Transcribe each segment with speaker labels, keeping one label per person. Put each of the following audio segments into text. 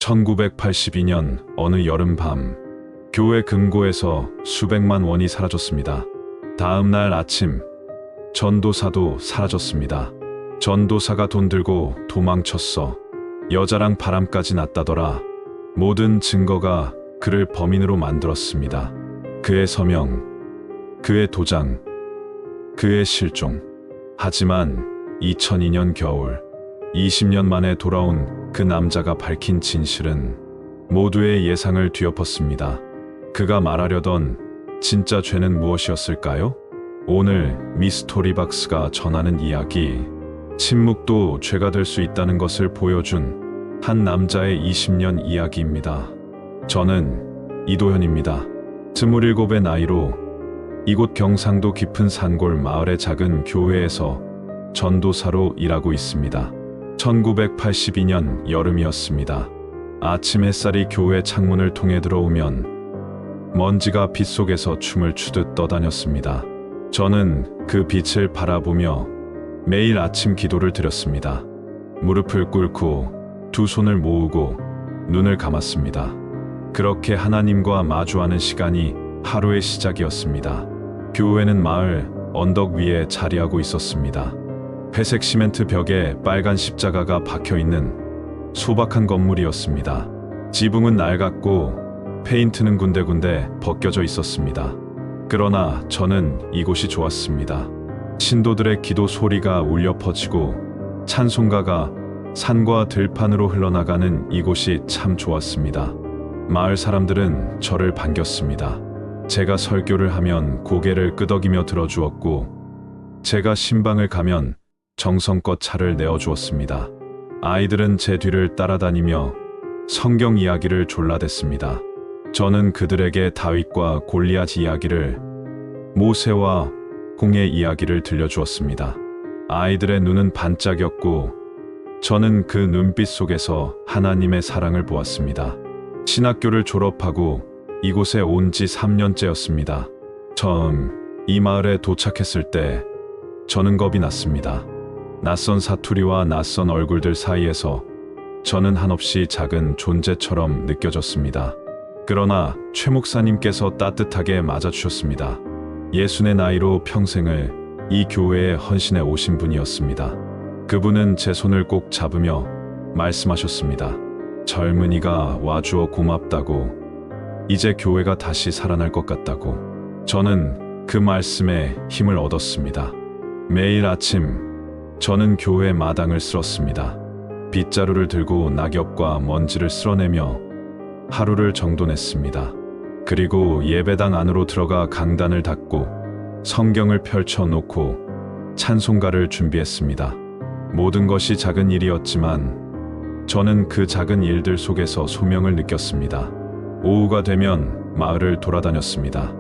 Speaker 1: 1982년 어느 여름밤, 교회 금고에서 수백만 원이 사라졌습니다. 다음 날 아침, 전도사도 사라졌습니다. 전도사가 돈 들고 도망쳤어. 여자랑 바람까지 났다더라. 모든 증거가 그를 범인으로 만들었습니다. 그의 서명, 그의 도장, 그의 실종. 하지만 2002년 겨울, 20년 만에 돌아온 그 남자가 밝힌 진실은 모두의 예상을 뒤엎었습니다. 그가 말하려던 진짜 죄는 무엇이었을까요? 오늘 미스토리박스가 전하는 이야기, 침묵도 죄가 될 수 있다는 것을 보여준 한 남자의 20년 이야기입니다. 저는 이도현입니다. 27의 나이로 이곳 경상도 깊은 산골 마을의 작은 교회에서 전도사로 일하고 있습니다. 1982년 여름이었습니다. 아침 햇살이 교회 창문을 통해 들어오면 먼지가 빛 속에서 춤을 추듯 떠다녔습니다. 저는 그 빛을 바라보며 매일 아침 기도를 드렸습니다. 무릎을 꿇고 두 손을 모으고 눈을 감았습니다. 그렇게 하나님과 마주하는 시간이 하루의 시작이었습니다. 교회는 마을 언덕 위에 자리하고 있었습니다. 회색 시멘트 벽에 빨간 십자가가 박혀있는 소박한 건물이었습니다. 지붕은 낡았고 페인트는 군데군데 벗겨져 있었습니다. 그러나 저는 이곳이 좋았습니다. 신도들의 기도 소리가 울려 퍼지고 찬송가가 산과 들판으로 흘러나가는 이곳이 참 좋았습니다. 마을 사람들은 저를 반겼습니다. 제가 설교를 하면 고개를 끄덕이며 들어주었고, 제가 신방을 가면 정성껏 차를 내어주었습니다. 아이들은 제 뒤를 따라다니며 성경 이야기를 졸라댔습니다. 저는 그들에게 다윗과 골리앗 이야기를, 모세와 공의 이야기를 들려주었습니다. 아이들의 눈은 반짝였고 저는 그 눈빛 속에서 하나님의 사랑을 보았습니다. 신학교를 졸업하고 이곳에 온 지 3년째였습니다. 처음 이 마을에 도착했을 때 저는 겁이 났습니다. 낯선 사투리와 낯선 얼굴들 사이에서 저는 한없이 작은 존재처럼 느껴졌습니다. 그러나 최 목사님께서 따뜻하게 맞아주셨습니다. 60의 나이로 평생을 이 교회에 헌신해 오신 분이었습니다. 그분은 제 손을 꼭 잡으며 말씀하셨습니다. 젊은이가 와주어 고맙다고, 이제 교회가 다시 살아날 것 같다고. 저는 그 말씀에 힘을 얻었습니다. 매일 아침 저는 교회 마당을 쓸었습니다. 빗자루를 들고 낙엽과 먼지를 쓸어내며 하루를 정돈했습니다. 그리고 예배당 안으로 들어가 강단을 닫고 성경을 펼쳐놓고 찬송가를 준비했습니다. 모든 것이 작은 일이었지만 저는 그 작은 일들 속에서 소명을 느꼈습니다. 오후가 되면 마을을 돌아다녔습니다.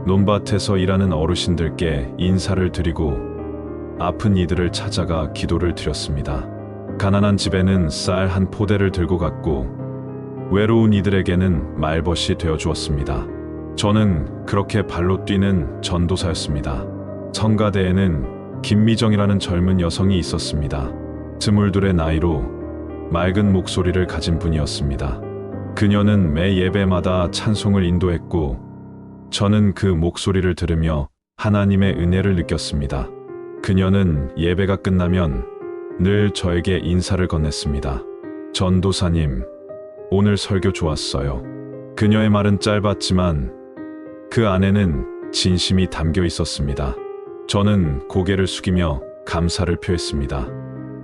Speaker 1: 논밭에서 일하는 어르신들께 인사를 드리고 아픈 이들을 찾아가 기도를 드렸습니다. 가난한 집에는 쌀 한 포대를 들고 갔고 외로운 이들에게는 말벗이 되어주었습니다. 저는 그렇게 발로 뛰는 전도사였습니다. 성가대에는 김미정이라는 젊은 여성이 있었습니다. 22의 나이로 맑은 목소리를 가진 분이었습니다. 그녀는 매 예배마다 찬송을 인도했고 저는 그 목소리를 들으며 하나님의 은혜를 느꼈습니다. 그녀는 예배가 끝나면 늘 저에게 인사를 건넸습니다. 전도사님, 오늘 설교 좋았어요. 그녀의 말은 짧았지만 그 안에는 진심이 담겨 있었습니다. 저는 고개를 숙이며 감사를 표했습니다.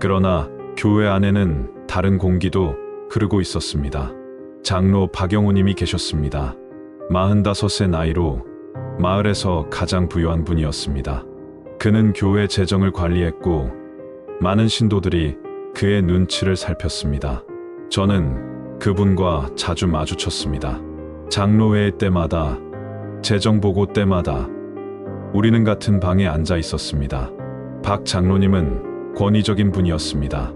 Speaker 1: 그러나 교회 안에는 다른 공기도 흐르고 있었습니다. 장로 박영호님이 계셨습니다. 45의 나이로 마을에서 가장 부유한 분이었습니다. 그는 교회 재정을 관리했고 많은 신도들이 그의 눈치를 살폈습니다. 저는 그분과 자주 마주쳤습니다. 장로회의 때마다, 재정 보고 때마다 우리는 같은 방에 앉아 있었습니다. 박 장로님은 권위적인 분이었습니다.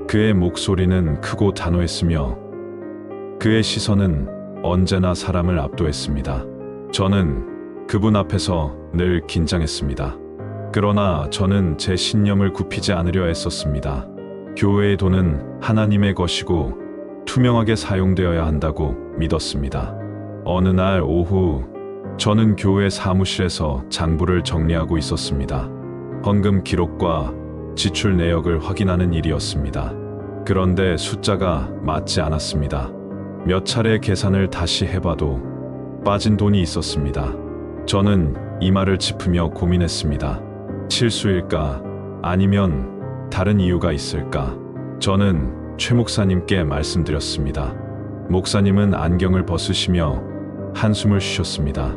Speaker 1: 그의 목소리는 크고 단호했으며 그의 시선은 언제나 사람을 압도했습니다. 저는 그분 앞에서 늘 긴장했습니다. 그러나 저는 제 신념을 굽히지 않으려 애썼습니다. 교회의 돈은 하나님의 것이고 투명하게 사용되어야 한다고 믿었습니다. 어느 날 오후 저는 교회 사무실에서 장부를 정리하고 있었습니다. 헌금 기록과 지출 내역을 확인하는 일이었습니다. 그런데 숫자가 맞지 않았습니다. 몇 차례 계산을 다시 해봐도 빠진 돈이 있었습니다. 저는 이마를 짚으며 고민했습니다. 실수일까? 아니면 다른 이유가 있을까? 저는 최 목사님께 말씀드렸습니다. 목사님은 안경을 벗으시며 한숨을 쉬셨습니다.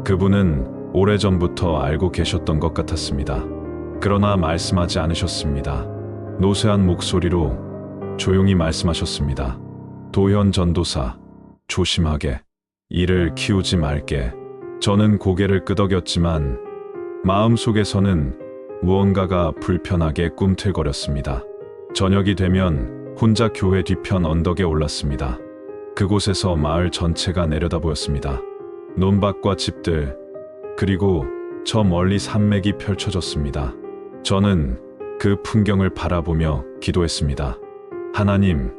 Speaker 1: 그분은 오래전부터 알고 계셨던 것 같았습니다. 그러나 말씀하지 않으셨습니다. 노쇠한 목소리로 조용히 말씀하셨습니다. 도현 전도사, 조심하게. 이를 키우지 말게. 저는 고개를 끄덕였지만 마음속에서는 무언가가 불편하게 꿈틀거렸습니다. 저녁이 되면 혼자 교회 뒤편 언덕에 올랐습니다. 그곳에서 마을 전체가 내려다 보였습니다. 논밭과 집들, 그리고 저 멀리 산맥이 펼쳐졌습니다. 저는 그 풍경을 바라보며 기도했습니다. 하나님,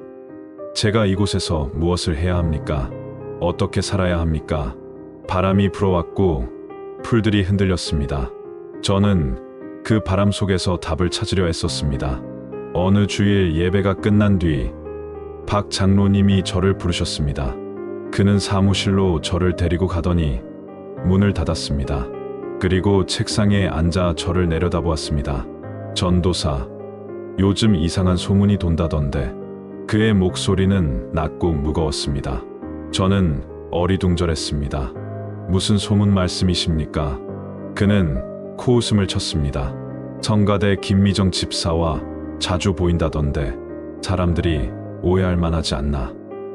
Speaker 1: 제가 이곳에서 무엇을 해야 합니까? 어떻게 살아야 합니까? 바람이 불어왔고 풀들이 흔들렸습니다. 저는 그 바람 속에서 답을 찾으려 했었습니다. 어느 주일 예배가 끝난 뒤 박 장로님이 저를 부르셨습니다. 그는 사무실로 저를 데리고 가더니 문을 닫았습니다. 그리고 책상에 앉아 저를 내려다보았습니다. 전도사, 요즘 이상한 소문이 돈다던데. 그의 목소리는 낮고 무거웠습니다. 저는 어리둥절했습니다. 무슨 소문 말씀이십니까? 그는 코웃음을 쳤습니다. 성가대 김미정 집사와 자주 보인다던데 사람들이 오해할 만하지 않나.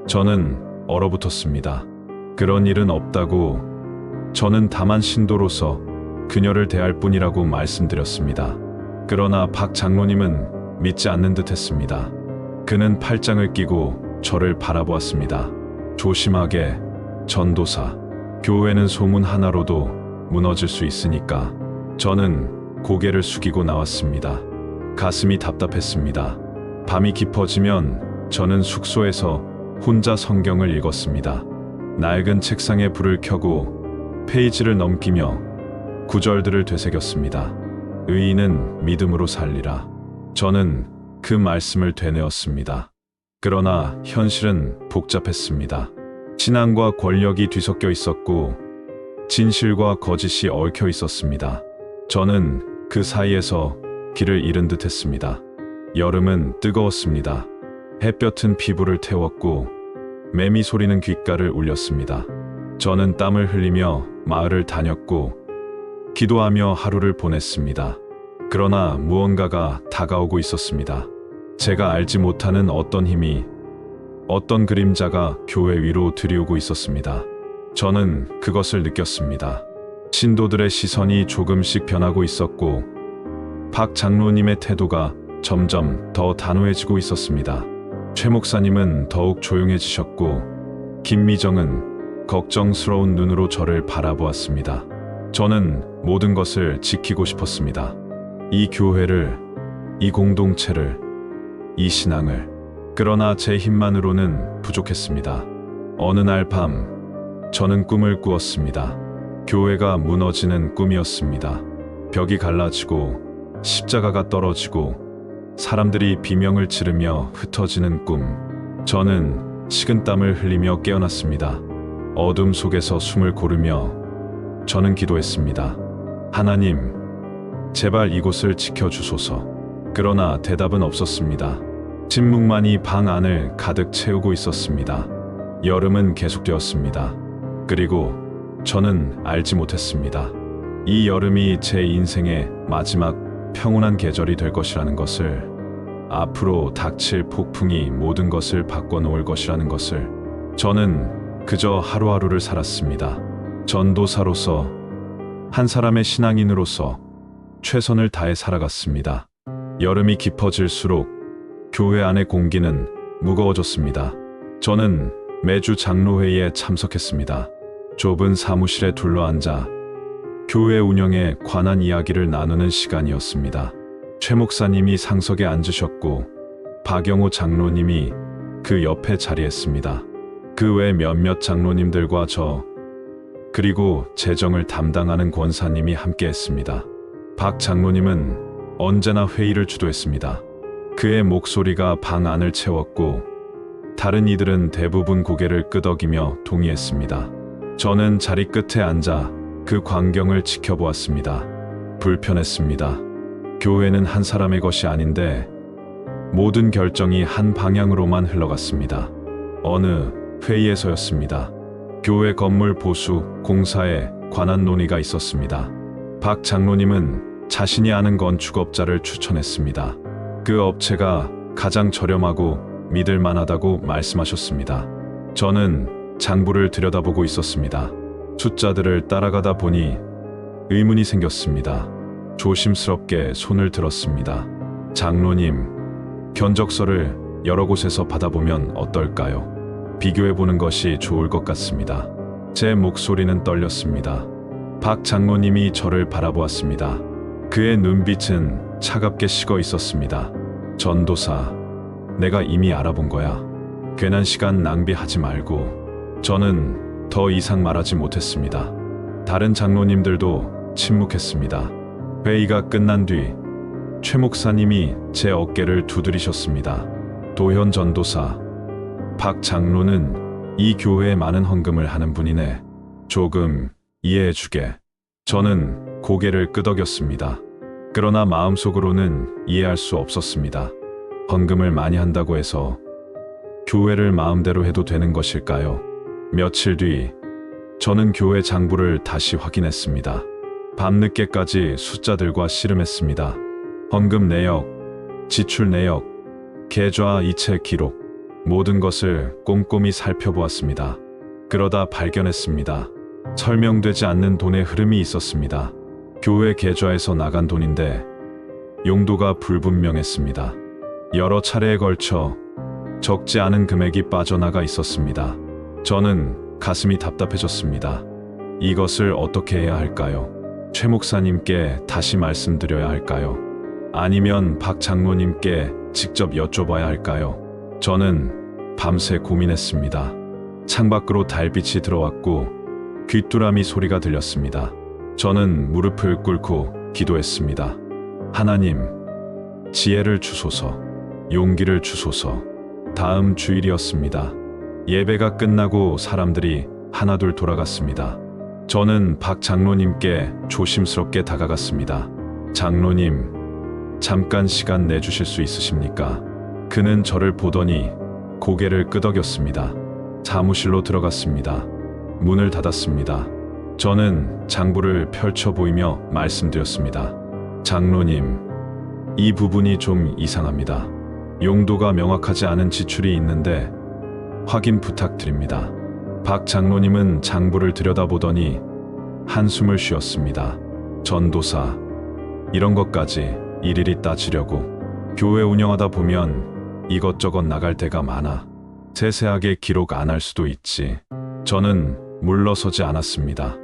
Speaker 1: 저는 얼어붙었습니다. 그런 일은 없다고. 저는 다만 신도로서 그녀를 대할 뿐이라고 말씀드렸습니다. 그러나 박 장로님은 믿지 않는 듯 했습니다. 그는 팔짱을 끼고 저를 바라보았습니다. 조심하게, 전도사. 교회는 소문 하나로도 무너질 수 있으니까. 저는 고개를 숙이고 나왔습니다. 가슴이 답답했습니다. 밤이 깊어지면 저는 숙소에서 혼자 성경을 읽었습니다. 낡은 책상에 불을 켜고 페이지를 넘기며 구절들을 되새겼습니다. 의인은 믿음으로 살리라. 저는 그 말씀을 되뇌었습니다. 그러나 현실은 복잡했습니다. 신앙과 권력이 뒤섞여 있었고 진실과 거짓이 얽혀 있었습니다. 저는 그 사이에서 길을 잃은 듯 했습니다. 여름은 뜨거웠습니다. 햇볕은 피부를 태웠고 매미 소리는 귓가를 울렸습니다. 저는 땀을 흘리며 마을을 다녔고 기도하며 하루를 보냈습니다. 그러나 무언가가 다가오고 있었습니다. 제가 알지 못하는 어떤 힘이, 어떤 그림자가 교회 위로 들이오고 있었습니다. 저는 그것을 느꼈습니다. 신도들의 시선이 조금씩 변하고 있었고 박 장로님의 태도가 점점 더 단호해지고 있었습니다. 최 목사님은 더욱 조용해지셨고 김미정은 걱정스러운 눈으로 저를 바라보았습니다. 저는 모든 것을 지키고 싶었습니다. 이 교회를, 이 공동체를, 이 신앙을. 그러나 제 힘만으로는 부족했습니다. 어느 날 밤 저는 꿈을 꾸었습니다. 교회가 무너지는 꿈이었습니다. 벽이 갈라지고 십자가가 떨어지고 사람들이 비명을 지르며 흩어지는 꿈. 저는 식은땀을 흘리며 깨어났습니다. 어둠 속에서 숨을 고르며 저는 기도했습니다. 하나님, 제발 이곳을 지켜주소서. 그러나 대답은 없었습니다. 침묵만이 방 안을 가득 채우고 있었습니다. 여름은 계속되었습니다. 그리고 저는 알지 못했습니다. 이 여름이 제 인생의 마지막 평온한 계절이 될 것이라는 것을, 앞으로 닥칠 폭풍이 모든 것을 바꿔놓을 것이라는 것을. 저는 그저 하루하루를 살았습니다. 전도사로서, 한 사람의 신앙인으로서 최선을 다해 살아갔습니다. 여름이 깊어질수록 교회 안의 공기는 무거워졌습니다. 저는 매주 장로회의에 참석했습니다. 좁은 사무실에 둘러앉아 교회 운영에 관한 이야기를 나누는 시간이었습니다. 최 목사님이 상석에 앉으셨고 박영호 장로님이 그 옆에 자리했습니다. 그 외 몇몇 장로님들과 저, 그리고 재정을 담당하는 권사님이 함께했습니다. 박 장로님은 언제나 회의를 주도했습니다. 그의 목소리가 방 안을 채웠고 다른 이들은 대부분 고개를 끄덕이며 동의했습니다. 저는 자리 끝에 앉아 그 광경을 지켜보았습니다. 불편했습니다. 교회는 한 사람의 것이 아닌데 모든 결정이 한 방향으로만 흘러갔습니다. 어느 회의에서였습니다. 교회 건물 보수 공사에 관한 논의가 있었습니다. 박 장로님은 자신이 아는 건축업자를 추천했습니다. 그 업체가 가장 저렴하고 믿을 만하다고 말씀하셨습니다. 저는 장부를 들여다보고 있었습니다. 숫자들을 따라가다 보니 의문이 생겼습니다. 조심스럽게 손을 들었습니다. 장로님, 견적서를 여러 곳에서 받아보면 어떨까요? 비교해보는 것이 좋을 것 같습니다. 제 목소리는 떨렸습니다. 박 장로님이 저를 바라보았습니다. 그의 눈빛은 차갑게 식어 있었습니다. 전도사, 내가 이미 알아본 거야. 괜한 시간 낭비하지 말고. 저는 더 이상 말하지 못했습니다. 다른 장로님들도 침묵했습니다. 회의가 끝난 뒤 최 목사님이 제 어깨를 두드리셨습니다. 도현 전도사, 박 장로는 이 교회에 많은 헌금을 하는 분이네. 조금 이해해주게. 저는 고개를 끄덕였습니다. 그러나 마음속으로는 이해할 수 없었습니다. 헌금을 많이 한다고 해서 교회를 마음대로 해도 되는 것일까요? 며칠 뒤 저는 교회 장부를 다시 확인했습니다. 밤늦게까지 숫자들과 씨름했습니다. 헌금 내역, 지출 내역, 계좌 이체 기록, 모든 것을 꼼꼼히 살펴보았습니다. 그러다 발견했습니다. 설명되지 않는 돈의 흐름이 있었습니다. 교회 계좌에서 나간 돈인데 용도가 불분명했습니다. 여러 차례에 걸쳐 적지 않은 금액이 빠져나가 있었습니다. 저는 가슴이 답답해졌습니다. 이것을 어떻게 해야 할까요? 최 목사님께 다시 말씀드려야 할까요? 아니면 박 장로님께 직접 여쭤봐야 할까요? 저는 밤새 고민했습니다. 창밖으로 달빛이 들어왔고 귀뚜라미 소리가 들렸습니다. 저는 무릎을 꿇고 기도했습니다. 하나님, 지혜를 주소서, 용기를 주소서. 다음 주일이었습니다. 예배가 끝나고 사람들이 하나둘 돌아갔습니다. 저는 박 장로님께 조심스럽게 다가갔습니다. 장로님, 잠깐 시간 내주실 수 있으십니까? 그는 저를 보더니 고개를 끄덕였습니다. 사무실로 들어갔습니다. 문을 닫았습니다. 저는 장부를 펼쳐 보이며 말씀드렸습니다. 장로님, 이 부분이 좀 이상합니다. 용도가 명확하지 않은 지출이 있는데 확인 부탁드립니다. 박 장로님은 장부를 들여다보더니 한숨을 쉬었습니다. 전도사, 이런 것까지 일일이 따지려고. 교회 운영하다 보면 이것저것 나갈 때가 많아. 세세하게 기록 안 할 수도 있지. 저는 물러서지 않았습니다.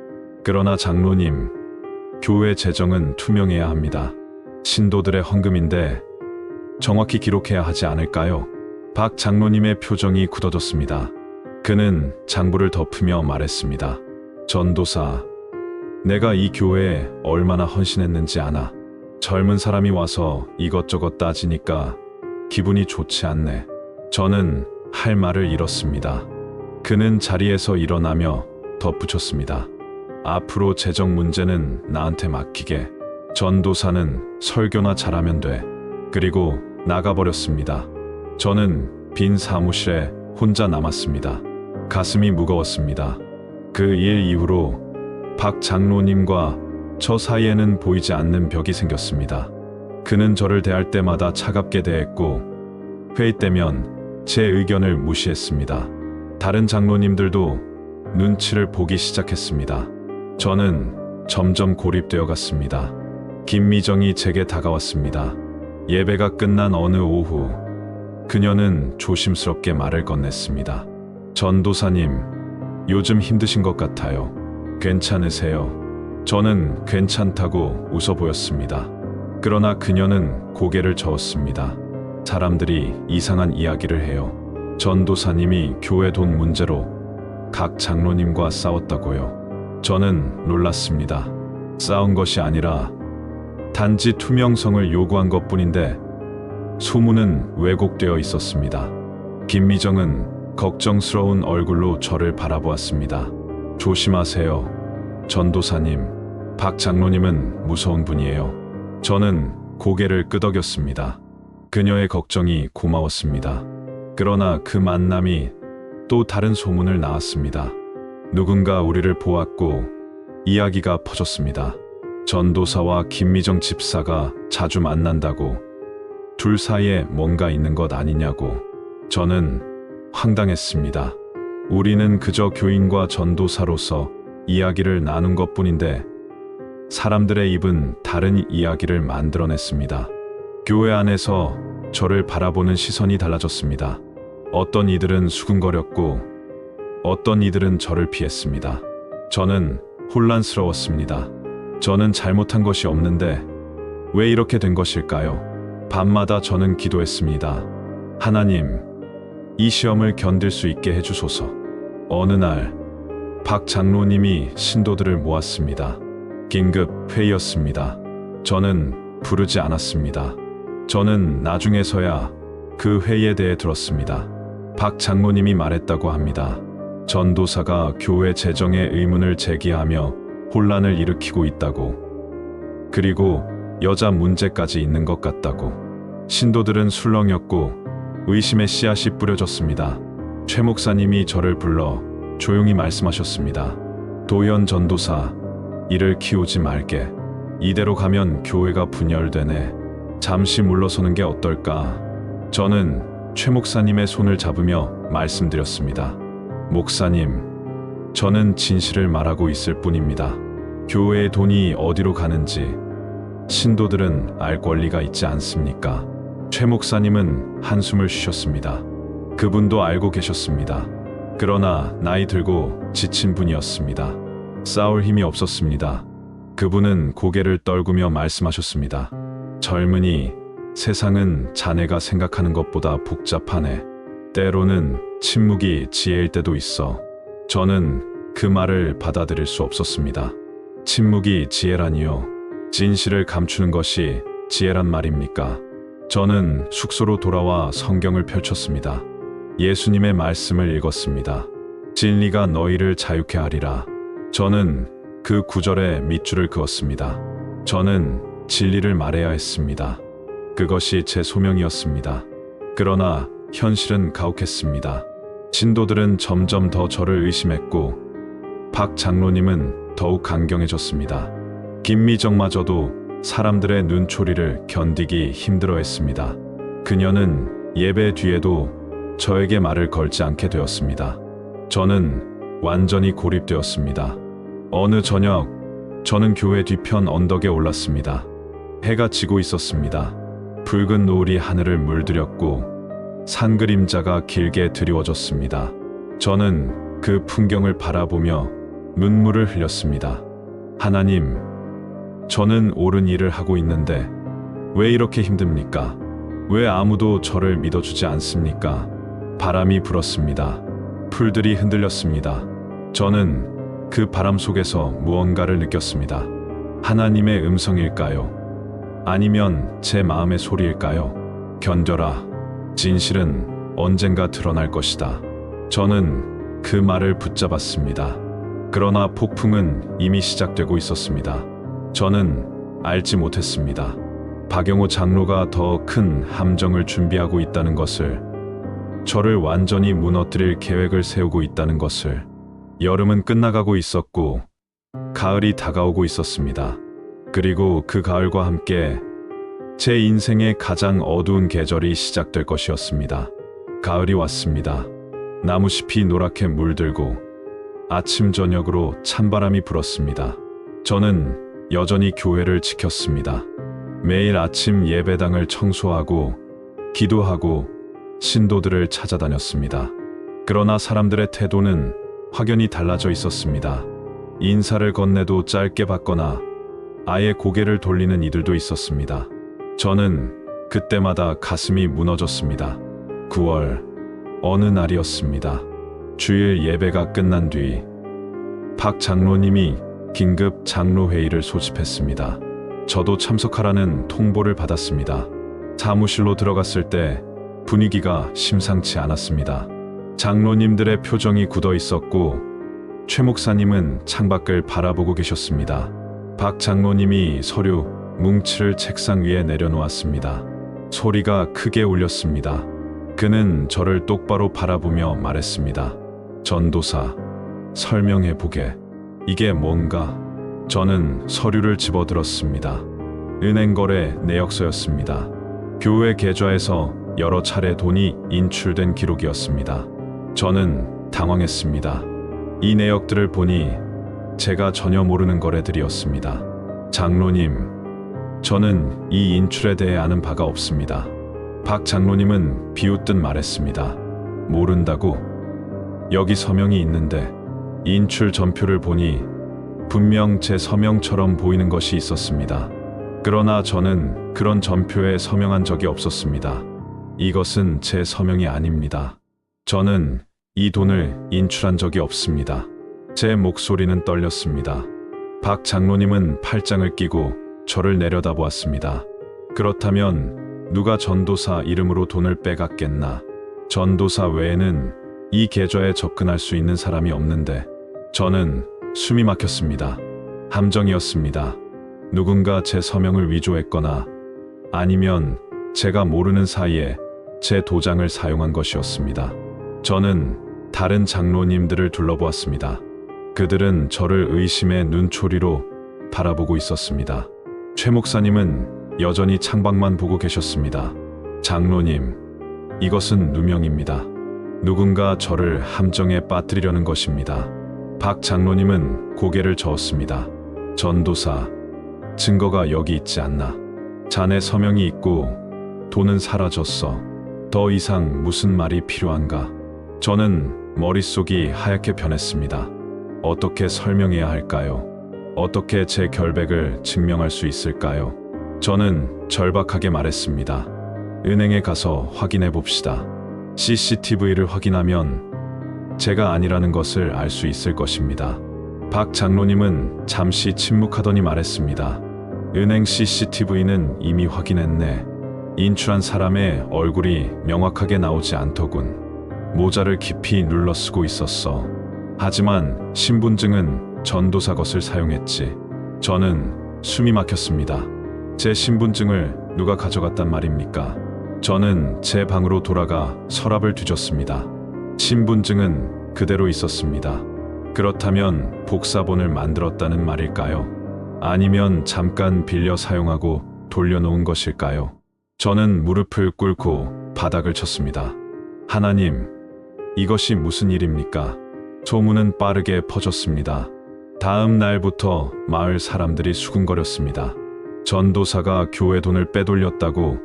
Speaker 1: 그러나 장로님, 교회 재정은 투명해야 합니다. 신도들의 헌금인데 정확히 기록해야 하지 않을까요? 박 장로님의 표정이 굳어졌습니다. 그는 장부를 덮으며 말했습니다. 전도사, 내가 이 교회에 얼마나 헌신했는지 아나. 젊은 사람이 와서 이것저것 따지니까 기분이 좋지 않네. 저는 할 말을 잃었습니다. 그는 자리에서 일어나며 덧붙였습니다. 앞으로 재정 문제는 나한테 맡기게. 전도사는 설교나 잘하면 돼. 그리고 나가버렸습니다. 저는 빈 사무실에 혼자 남았습니다. 가슴이 무거웠습니다. 그 일 이후로 박 장로님과 저 사이에는 보이지 않는 벽이 생겼습니다. 그는 저를 대할 때마다 차갑게 대했고 회의 때면 제 의견을 무시했습니다. 다른 장로님들도 눈치를 보기 시작했습니다. 저는 점점 고립되어 갔습니다. 김미정이 제게 다가왔습니다. 예배가 끝난 어느 오후 그녀는 조심스럽게 말을 건넸습니다. 전도사님, 요즘 힘드신 것 같아요. 괜찮으세요? 저는 괜찮다고 웃어 보였습니다. 그러나 그녀는 고개를 저었습니다. 사람들이 이상한 이야기를 해요. 전도사님이 교회 돈 문제로 각 장로님과 싸웠다고요. 저는 놀랐습니다. 싸운 것이 아니라 단지 투명성을 요구한 것뿐인데 소문은 왜곡되어 있었습니다. 김미정은 걱정스러운 얼굴로 저를 바라보았습니다. 조심하세요. 전도사님, 박 장로님은 무서운 분이에요. 저는 고개를 끄덕였습니다. 그녀의 걱정이 고마웠습니다. 그러나 그 만남이 또 다른 소문을 낳았습니다. 누군가 우리를 보았고 이야기가 퍼졌습니다. 전도사와 김미정 집사가 자주 만난다고, 둘 사이에 뭔가 있는 것 아니냐고. 저는 황당했습니다. 우리는 그저 교인과 전도사로서 이야기를 나눈 것뿐인데 사람들의 입은 다른 이야기를 만들어냈습니다. 교회 안에서 저를 바라보는 시선이 달라졌습니다. 어떤 이들은 수근거렸고 어떤 이들은 저를 피했습니다. 저는 혼란스러웠습니다. 저는 잘못한 것이 없는데 왜 이렇게 된 것일까요? 밤마다 저는 기도했습니다. 하나님, 이 시험을 견딜 수 있게 해주소서. 어느 날 박 장로님이 신도들을 모았습니다. 긴급 회의였습니다. 저는 부르지 않았습니다. 저는 나중에서야 그 회의에 대해 들었습니다. 박 장로님이 말했다고 합니다. 전도사가 교회 재정에 의문을 제기하며 혼란을 일으키고 있다고. 그리고 여자 문제까지 있는 것 같다고. 신도들은 술렁였고 의심의 씨앗이 뿌려졌습니다. 최 목사님이 저를 불러 조용히 말씀하셨습니다. 도현 전도사, 이를 키우지 말게. 이대로 가면 교회가 분열되네. 잠시 물러서는 게 어떨까? 저는 최 목사님의 손을 잡으며 말씀드렸습니다. 목사님, 저는 진실을 말하고 있을 뿐입니다. 교회의 돈이 어디로 가는지 신도들은 알 권리가 있지 않습니까? 최 목사님은 한숨을 쉬셨습니다. 그분도 알고 계셨습니다. 그러나 나이 들고 지친 분이었습니다. 싸울 힘이 없었습니다. 그분은 고개를 떨구며 말씀하셨습니다. 젊은이, 세상은 자네가 생각하는 것보다 복잡하네. 때로는 침묵이 지혜일 때도 있어. 저는 그 말을 받아들일 수 없었습니다. 침묵이 지혜라니요? 진실을 감추는 것이 지혜란 말입니까? 저는 숙소로 돌아와 성경을 펼쳤습니다. 예수님의 말씀을 읽었습니다. 진리가 너희를 자유케 하리라. 저는 그 구절에 밑줄을 그었습니다. 저는 진리를 말해야 했습니다. 그것이 제 소명이었습니다. 그러나 현실은 가혹했습니다. 신도들은 점점 더 저를 의심했고 박 장로님은 더욱 강경해졌습니다. 김미정마저도 사람들의 눈초리를 견디기 힘들어했습니다. 그녀는 예배 뒤에도 저에게 말을 걸지 않게 되었습니다. 저는 완전히 고립되었습니다. 어느 저녁, 저는 교회 뒤편 언덕에 올랐습니다. 해가 지고 있었습니다. 붉은 노을이 하늘을 물들였고 산 그림자가 길게 드리워졌습니다. 저는 그 풍경을 바라보며 눈물을 흘렸습니다. 하나님, 저는 옳은 일을 하고 있는데 왜 이렇게 힘듭니까? 왜 아무도 저를 믿어주지 않습니까? 바람이 불었습니다. 풀들이 흔들렸습니다. 저는 그 바람 속에서 무언가를 느꼈습니다. 하나님의 음성일까요? 아니면 제 마음의 소리일까요? 견뎌라. 진실은 언젠가 드러날 것이다. 저는 그 말을 붙잡았습니다. 그러나 폭풍은 이미 시작되고 있었습니다. 저는 알지 못했습니다. 박영호 장로가 더 큰 함정을 준비하고 있다는 것을, 저를 완전히 무너뜨릴 계획을 세우고 있다는 것을. 여름은 끝나가고 있었고 가을이 다가오고 있었습니다. 그리고 그 가을과 함께 제 인생의 가장 어두운 계절이 시작될 것이었습니다. 가을이 왔습니다. 나무잎이 노랗게 물들고 아침 저녁으로 찬바람이 불었습니다. 저는 여전히 교회를 지켰습니다. 매일 아침 예배당을 청소하고 기도하고 신도들을 찾아다녔습니다. 그러나 사람들의 태도는 확연히 달라져 있었습니다. 인사를 건네도 짧게 받거나 아예 고개를 돌리는 이들도 있었습니다. 저는 그때마다 가슴이 무너졌습니다. 9월, 어느 날이었습니다. 주일 예배가 끝난 뒤 박 장로님이 긴급 장로회의를 소집했습니다. 저도 참석하라는 통보를 받았습니다. 사무실로 들어갔을 때 분위기가 심상치 않았습니다. 장로님들의 표정이 굳어 있었고 최 목사님은 창밖을 바라보고 계셨습니다. 박 장로님이 서류 뭉치를 책상 위에 내려놓았습니다. 소리가 크게 울렸습니다. 그는 저를 똑바로 바라보며 말했습니다. 전도사, 설명해 보게. 이게 뭔가? 저는 서류를 집어들었습니다. 은행거래 내역서였습니다. 교회 계좌에서 여러 차례 돈이 인출된 기록이었습니다. 저는 당황했습니다. 이 내역들을 보니 제가 전혀 모르는 거래들이었습니다. 장로님, 저는 이 인출에 대해 아는 바가 없습니다. 박 장로님은 비웃듯 말했습니다. 모른다고? 여기 서명이 있는데 인출 전표를 보니 분명 제 서명처럼 보이는 것이 있었습니다. 그러나 저는 그런 전표에 서명한 적이 없었습니다. 이것은 제 서명이 아닙니다. 저는 이 돈을 인출한 적이 없습니다. 제 목소리는 떨렸습니다. 박 장로님은 팔짱을 끼고 저를 내려다보았습니다. 그렇다면 누가 전도사 이름으로 돈을 빼갔겠나? 전도사 외에는 이 계좌에 접근할 수 있는 사람이 없는데 저는 숨이 막혔습니다. 함정이었습니다. 누군가 제 서명을 위조했거나 아니면 제가 모르는 사이에 제 도장을 사용한 것이었습니다. 저는 다른 장로님들을 둘러보았습니다. 그들은 저를 의심의 눈초리로 바라보고 있었습니다. 최 목사님은 여전히 창밖만 보고 계셨습니다. 장로님, 이것은 누명입니다. 누군가 저를 함정에 빠뜨리려는 것입니다. 박 장로님은 고개를 저었습니다. 전도사, 증거가 여기 있지 않나? 자네 서명이 있고 돈은 사라졌어. 더 이상 무슨 말이 필요한가? 저는 머릿속이 하얗게 변했습니다. 어떻게 설명해야 할까요? 어떻게 제 결백을 증명할 수 있을까요? 저는 절박하게 말했습니다. 은행에 가서 확인해 봅시다. CCTV를 확인하면 제가 아니라는 것을 알 수 있을 것입니다. 박 장로님은 잠시 침묵하더니 말했습니다. 은행 CCTV는 이미 확인했네. 인출한 사람의 얼굴이 명확하게 나오지 않더군. 모자를 깊이 눌러 쓰고 있었어. 하지만 신분증은 전도사 것을 사용했지. 저는 숨이 막혔습니다. 제 신분증을 누가 가져갔단 말입니까? 저는 제 방으로 돌아가 서랍을 뒤졌습니다. 신분증은 그대로 있었습니다. 그렇다면 복사본을 만들었다는 말일까요? 아니면 잠깐 빌려 사용하고 돌려놓은 것일까요? 저는 무릎을 꿇고 바닥을 쳤습니다. 하나님, 이것이 무슨 일입니까? 소문은 빠르게 퍼졌습니다. 다음 날부터 마을 사람들이 수군거렸습니다. 전도사가 교회 돈을 빼돌렸다고,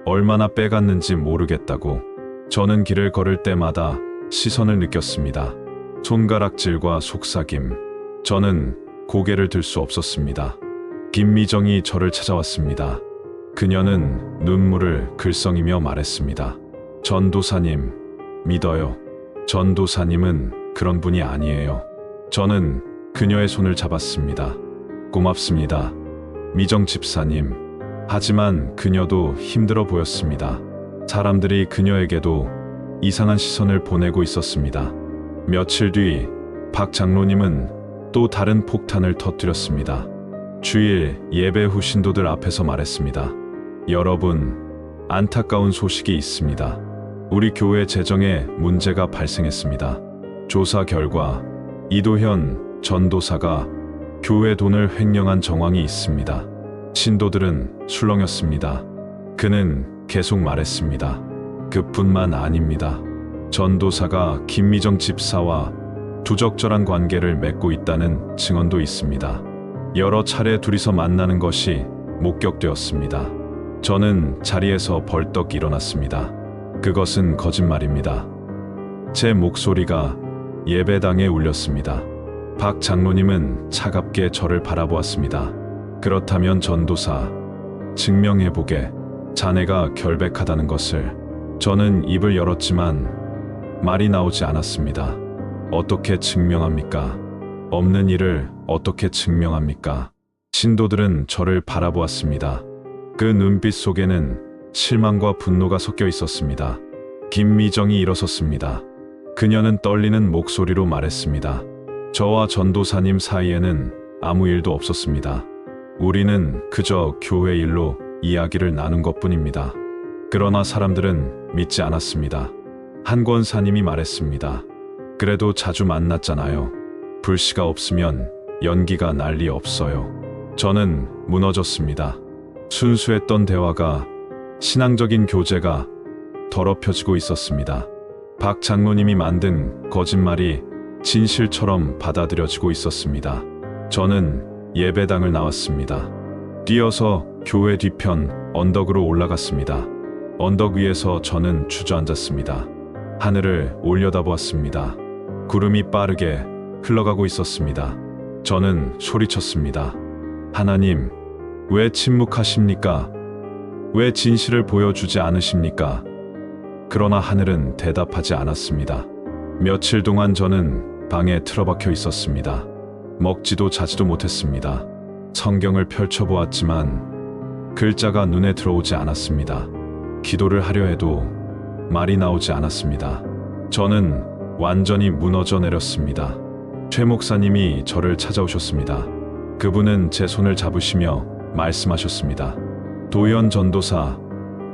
Speaker 1: 얼마나 빼갔는지 모르겠다고. 저는 길을 걸을 때마다 시선을 느꼈습니다. 손가락질과 속삭임. 저는 고개를 들 수 없었습니다. 김미정이 저를 찾아왔습니다. 그녀는 눈물을 글썽이며 말했습니다. 전도사님, 믿어요. 전도사님은 그런 분이 아니에요. 저는 그녀의 손을 잡았습니다. 고맙습니다, 미정 집사님. 하지만 그녀도 힘들어 보였습니다. 사람들이 그녀에게도 이상한 시선을 보내고 있었습니다. 며칠 뒤 박 장로님은 또 다른 폭탄을 터뜨렸습니다. 주일 예배 후 신도들 앞에서 말했습니다. 여러분, 안타까운 소식이 있습니다. 우리 교회 재정에 문제가 발생했습니다. 조사 결과 이도현 전도사가 교회 돈을 횡령한 정황이 있습니다. 신도들은 술렁였습니다. 그는 계속 말했습니다. 그뿐만 아닙니다. 전도사가 김미정 집사와 부적절한 관계를 맺고 있다는 증언도 있습니다. 여러 차례 둘이서 만나는 것이 목격되었습니다. 저는 자리에서 벌떡 일어났습니다. 그것은 거짓말입니다. 제 목소리가 예배당에 울렸습니다. 박 장로님은 차갑게 저를 바라보았습니다. 그렇다면 전도사, 증명해보게. 자네가 결백하다는 것을. 저는 입을 열었지만 말이 나오지 않았습니다. 어떻게 증명합니까? 없는 일을 어떻게 증명합니까? 신도들은 저를 바라보았습니다. 그 눈빛 속에는 실망과 분노가 섞여 있었습니다. 김미정이 일어섰습니다. 그녀는 떨리는 목소리로 말했습니다. 저와 전도사님 사이에는 아무 일도 없었습니다. 우리는 그저 교회 일로 이야기를 나눈 것뿐입니다. 그러나 사람들은 믿지 않았습니다. 한 권사님이 말했습니다. 그래도 자주 만났잖아요. 불씨가 없으면 연기가 날 리 없어요. 저는 무너졌습니다. 순수했던 대화가, 신앙적인 교제가 더럽혀지고 있었습니다. 박 장로님이 만든 거짓말이 진실처럼 받아들여지고 있었습니다. 저는 예배당을 나왔습니다. 뛰어서 교회 뒤편 언덕으로 올라갔습니다. 언덕 위에서 저는 주저앉았습니다. 하늘을 올려다보았습니다. 구름이 빠르게 흘러가고 있었습니다. 저는 소리쳤습니다. 하나님, 왜 침묵하십니까? 왜 진실을 보여주지 않으십니까? 그러나 하늘은 대답하지 않았습니다. 며칠 동안 저는 방에 틀어박혀 있었습니다. 먹지도 자지도 못했습니다. 성경을 펼쳐보았지만 글자가 눈에 들어오지 않았습니다. 기도를 하려 해도 말이 나오지 않았습니다. 저는 완전히 무너져 내렸습니다. 최 목사님이 저를 찾아오셨습니다. 그분은 제 손을 잡으시며 말씀하셨습니다. 도현 전도사,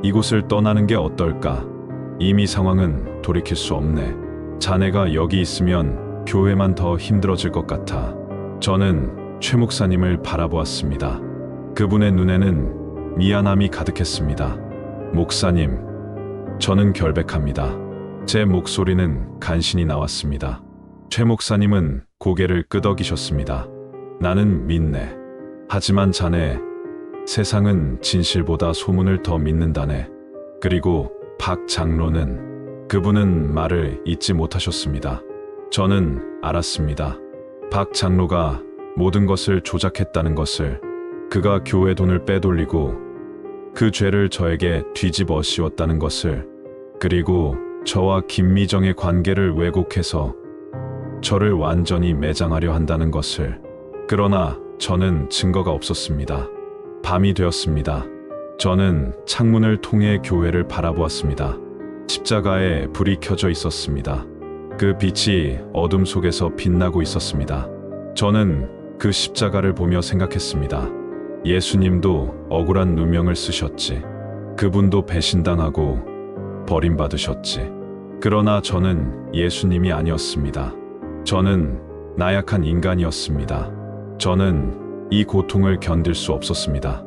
Speaker 1: 이곳을 떠나는 게 어떨까? 이미 상황은 돌이킬 수 없네. 자네가 여기 있으면 교회만 더 힘들어질 것 같아. 저는 최 목사님을 바라보았습니다. 그분의 눈에는 미안함이 가득했습니다. 목사님, 저는 결백합니다. 제 목소리는 간신히 나왔습니다. 최 목사님은 고개를 끄덕이셨습니다. 나는 믿네. 하지만 자네, 세상은 진실보다 소문을 더 믿는다네. 그리고 박 장로는, 그분은 말을 잊지 못하셨습니다. 저는 알았습니다. 박 장로가 모든 것을 조작했다는 것을, 그가 교회 돈을 빼돌리고 그 죄를 저에게 뒤집어 씌웠다는 것을, 그리고 저와 김미정의 관계를 왜곡해서 저를 완전히 매장하려 한다는 것을. 그러나 저는 증거가 없었습니다. 밤이 되었습니다. 저는 창문을 통해 교회를 바라보았습니다. 십자가에 불이 켜져 있었습니다. 그 빛이 어둠 속에서 빛나고 있었습니다. 저는 그 십자가를 보며 생각했습니다. 예수님도 억울한 누명을 쓰셨지. 그분도 배신당하고 버림받으셨지. 그러나 저는 예수님이 아니었습니다. 저는 나약한 인간이었습니다. 저는 이 고통을 견딜 수 없었습니다.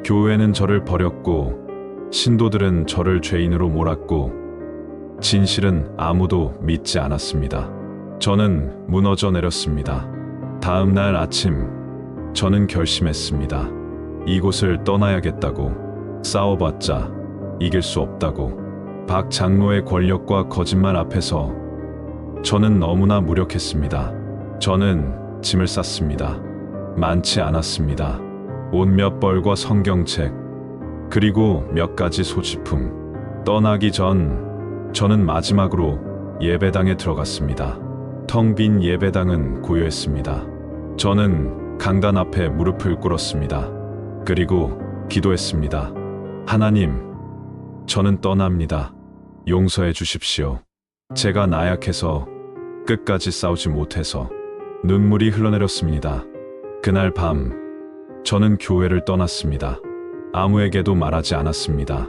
Speaker 1: 교회는 저를 버렸고, 신도들은 저를 죄인으로 몰았고, 진실은 아무도 믿지 않았습니다. 저는 무너져 내렸습니다. 다음 날 아침, 저는 결심했습니다. 이곳을 떠나야겠다고. 싸워봤자 이길 수 없다고. 박 장로의 권력과 거짓말 앞에서 저는 너무나 무력했습니다. 저는 짐을 쌌습니다. 많지 않았습니다. 옷 몇 벌과 성경책, 그리고 몇 가지 소지품. 떠나기 전 저는 마지막으로 예배당에 들어갔습니다. 텅 빈 예배당은 고요했습니다. 저는 강단 앞에 무릎을 꿇었습니다. 그리고 기도했습니다. 하나님, 저는 떠납니다. 용서해 주십시오. 제가 나약해서, 끝까지 싸우지 못해서 눈물이 흘러내렸습니다. 그날 밤, 저는 교회를 떠났습니다. 아무에게도 말하지 않았습니다.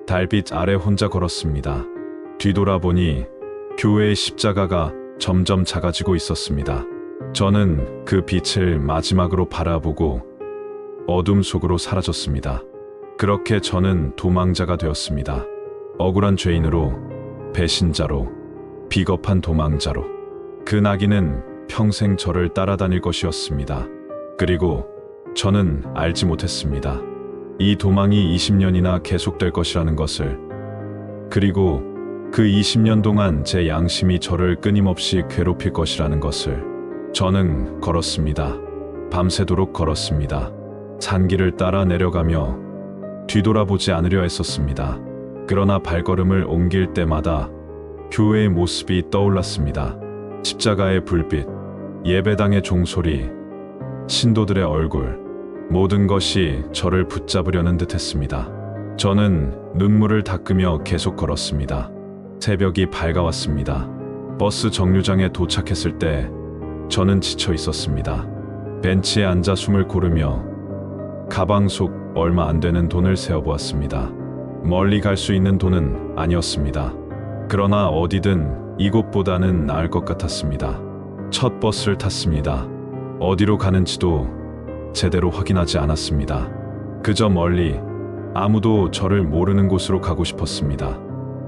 Speaker 1: 달빛 아래 혼자 걸었습니다. 뒤돌아보니 교회의 십자가가 점점 작아지고 있었습니다. 저는 그 빛을 마지막으로 바라보고 어둠 속으로 사라졌습니다. 그렇게 저는 도망자가 되었습니다. 억울한 죄인으로, 배신자로, 비겁한 도망자로. 그 나귀는 평생 저를 따라다닐 것이었습니다. 그리고 저는 알지 못했습니다. 이 도망이 20년이나 계속될 것이라는 것을. 그리고 그 20년 동안 제 양심이 저를 끊임없이 괴롭힐 것이라는 것을. 저는 걸었습니다. 밤새도록 걸었습니다. 산길을 따라 내려가며 뒤돌아보지 않으려 했었습니다. 그러나 발걸음을 옮길 때마다 교회의 모습이 떠올랐습니다. 십자가의 불빛, 예배당의 종소리, 신도들의 얼굴, 모든 것이 저를 붙잡으려는 듯 했습니다. 저는 눈물을 닦으며 계속 걸었습니다. 새벽이 밝아왔습니다. 버스 정류장에 도착했을 때 저는 지쳐 있었습니다. 벤치에 앉아 숨을 고르며 가방 속 얼마 안 되는 돈을 세어보았습니다. 멀리 갈 수 있는 돈은 아니었습니다. 그러나 어디든 이곳보다는 나을 것 같았습니다. 첫 버스를 탔습니다. 어디로 가는지도 제대로 확인하지 않았습니다. 그저 멀리 아무도 저를 모르는 곳으로 가고 싶었습니다.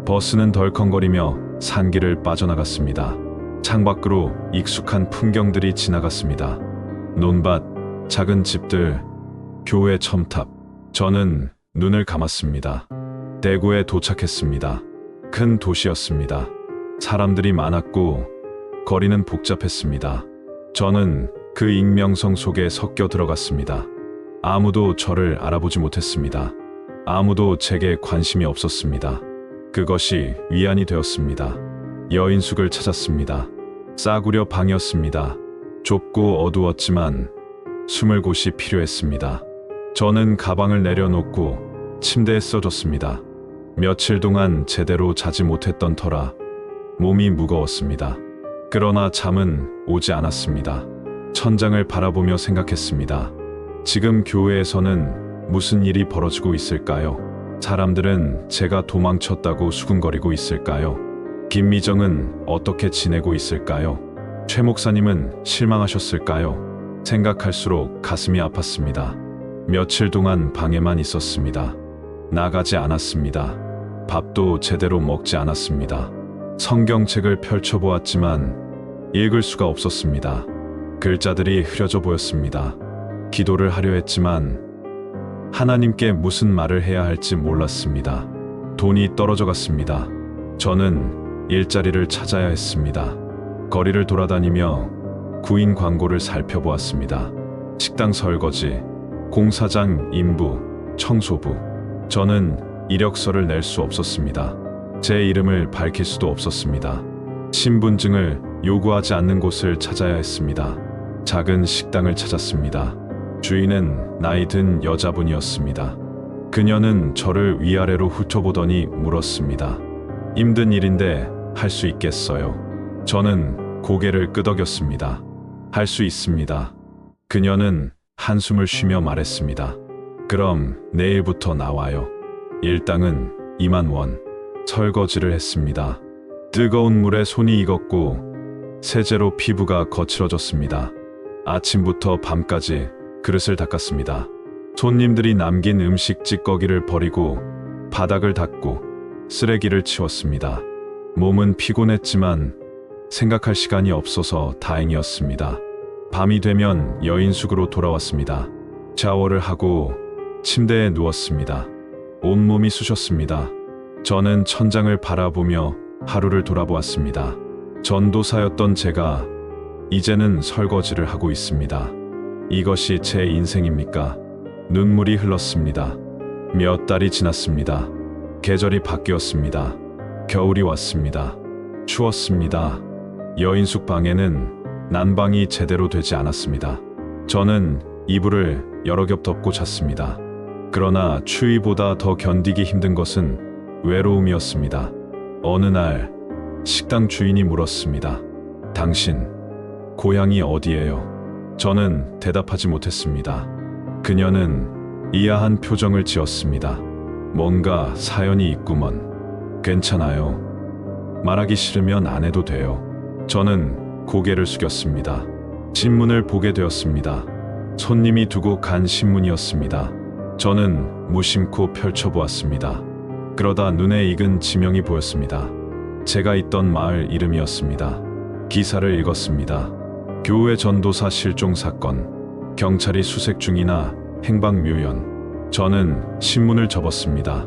Speaker 1: 버스는 덜컹거리며 산길을 빠져나갔습니다. 창밖으로 익숙한 풍경들이 지나갔습니다. 논밭, 작은 집들, 교회 첨탑. 저는 눈을 감았습니다. 대구에 도착했습니다. 큰 도시였습니다. 사람들이 많았고 거리는 복잡했습니다. 저는 그 익명성 속에 섞여 들어갔습니다. 아무도 저를 알아보지 못했습니다. 아무도 제게 관심이 없었습니다. 그것이 위안이 되었습니다. 여인숙을 찾았습니다. 싸구려 방이었습니다. 좁고 어두웠지만 숨을 곳이 필요했습니다. 저는 가방을 내려놓고 침대에 써줬습니다. 며칠 동안 제대로 자지 못했던 터라 몸이 무거웠습니다. 그러나 잠은 오지 않았습니다. 천장을 바라보며 생각했습니다. 지금 교회에서는 무슨 일이 벌어지고 있을까요? 사람들은 제가 도망쳤다고 수군거리고 있을까요? 김미정은 어떻게 지내고 있을까요? 최 목사님은 실망하셨을까요? 생각할수록 가슴이 아팠습니다. 며칠 동안 방에만 있었습니다. 나가지 않았습니다. 밥도 제대로 먹지 않았습니다. 성경책을 펼쳐보았지만 읽을 수가 없었습니다. 글자들이 흐려져 보였습니다. 기도를 하려 했지만 하나님께 무슨 말을 해야 할지 몰랐습니다. 돈이 떨어져 갔습니다. 저는 일자리를 찾아야 했습니다. 거리를 돌아다니며 구인 광고를 살펴보았습니다. 식당 설거지, 공사장 인부, 청소부. 저는 이력서를 낼 수 없었습니다. 제 이름을 밝힐 수도 없었습니다. 신분증을 요구하지 않는 곳을 찾아야 했습니다. 작은 식당을 찾았습니다. 주인은 나이 든 여자분이었습니다. 그녀는 저를 위아래로 훑어보더니 물었습니다. 힘든 일인데 할 수 있겠어요? 저는 고개를 끄덕였습니다. 할 수 있습니다. 그녀는 한숨을 쉬며 말했습니다. 그럼 내일부터 나와요. 일당은 2만 원. 설거지를 했습니다. 뜨거운 물에 손이 익었고 세제로 피부가 거칠어졌습니다. 아침부터 밤까지 그릇을 닦았습니다. 손님들이 남긴 음식 찌꺼기를 버리고 바닥을 닦고 쓰레기를 치웠습니다. 몸은 피곤했지만 생각할 시간이 없어서 다행이었습니다. 밤이 되면 여인숙으로 돌아왔습니다. 샤워를 하고 침대에 누웠습니다. 온몸이 쑤셨습니다. 저는 천장을 바라보며 하루를 돌아보았습니다. 전도사였던 제가 이제는 설거지를 하고 있습니다. 이것이 제 인생입니까? 눈물이 흘렀습니다. 몇 달이 지났습니다. 계절이 바뀌었습니다. 겨울이 왔습니다. 추웠습니다. 여인숙 방에는 난방이 제대로 되지 않았습니다. 저는 이불을 여러 겹 덮고 잤습니다. 그러나 추위보다 더 견디기 힘든 것은 외로움이었습니다. 어느 날 식당 주인이 물었습니다. 당신 고향이 어디예요? 저는 대답하지 못했습니다. 그녀는 이하한 표정을 지었습니다. 뭔가 사연이 있구먼. 괜찮아요. 말하기 싫으면 안 해도 돼요. 저는 고개를 숙였습니다. 신문을 보게 되었습니다. 손님이 두고 간 신문이었습니다. 저는 무심코 펼쳐보았습니다. 그러다 눈에 익은 지명이 보였습니다. 제가 있던 마을 이름이었습니다. 기사를 읽었습니다. 교회 전도사 실종 사건, 경찰이 수색 중이나 행방묘연. 저는 신문을 접었습니다.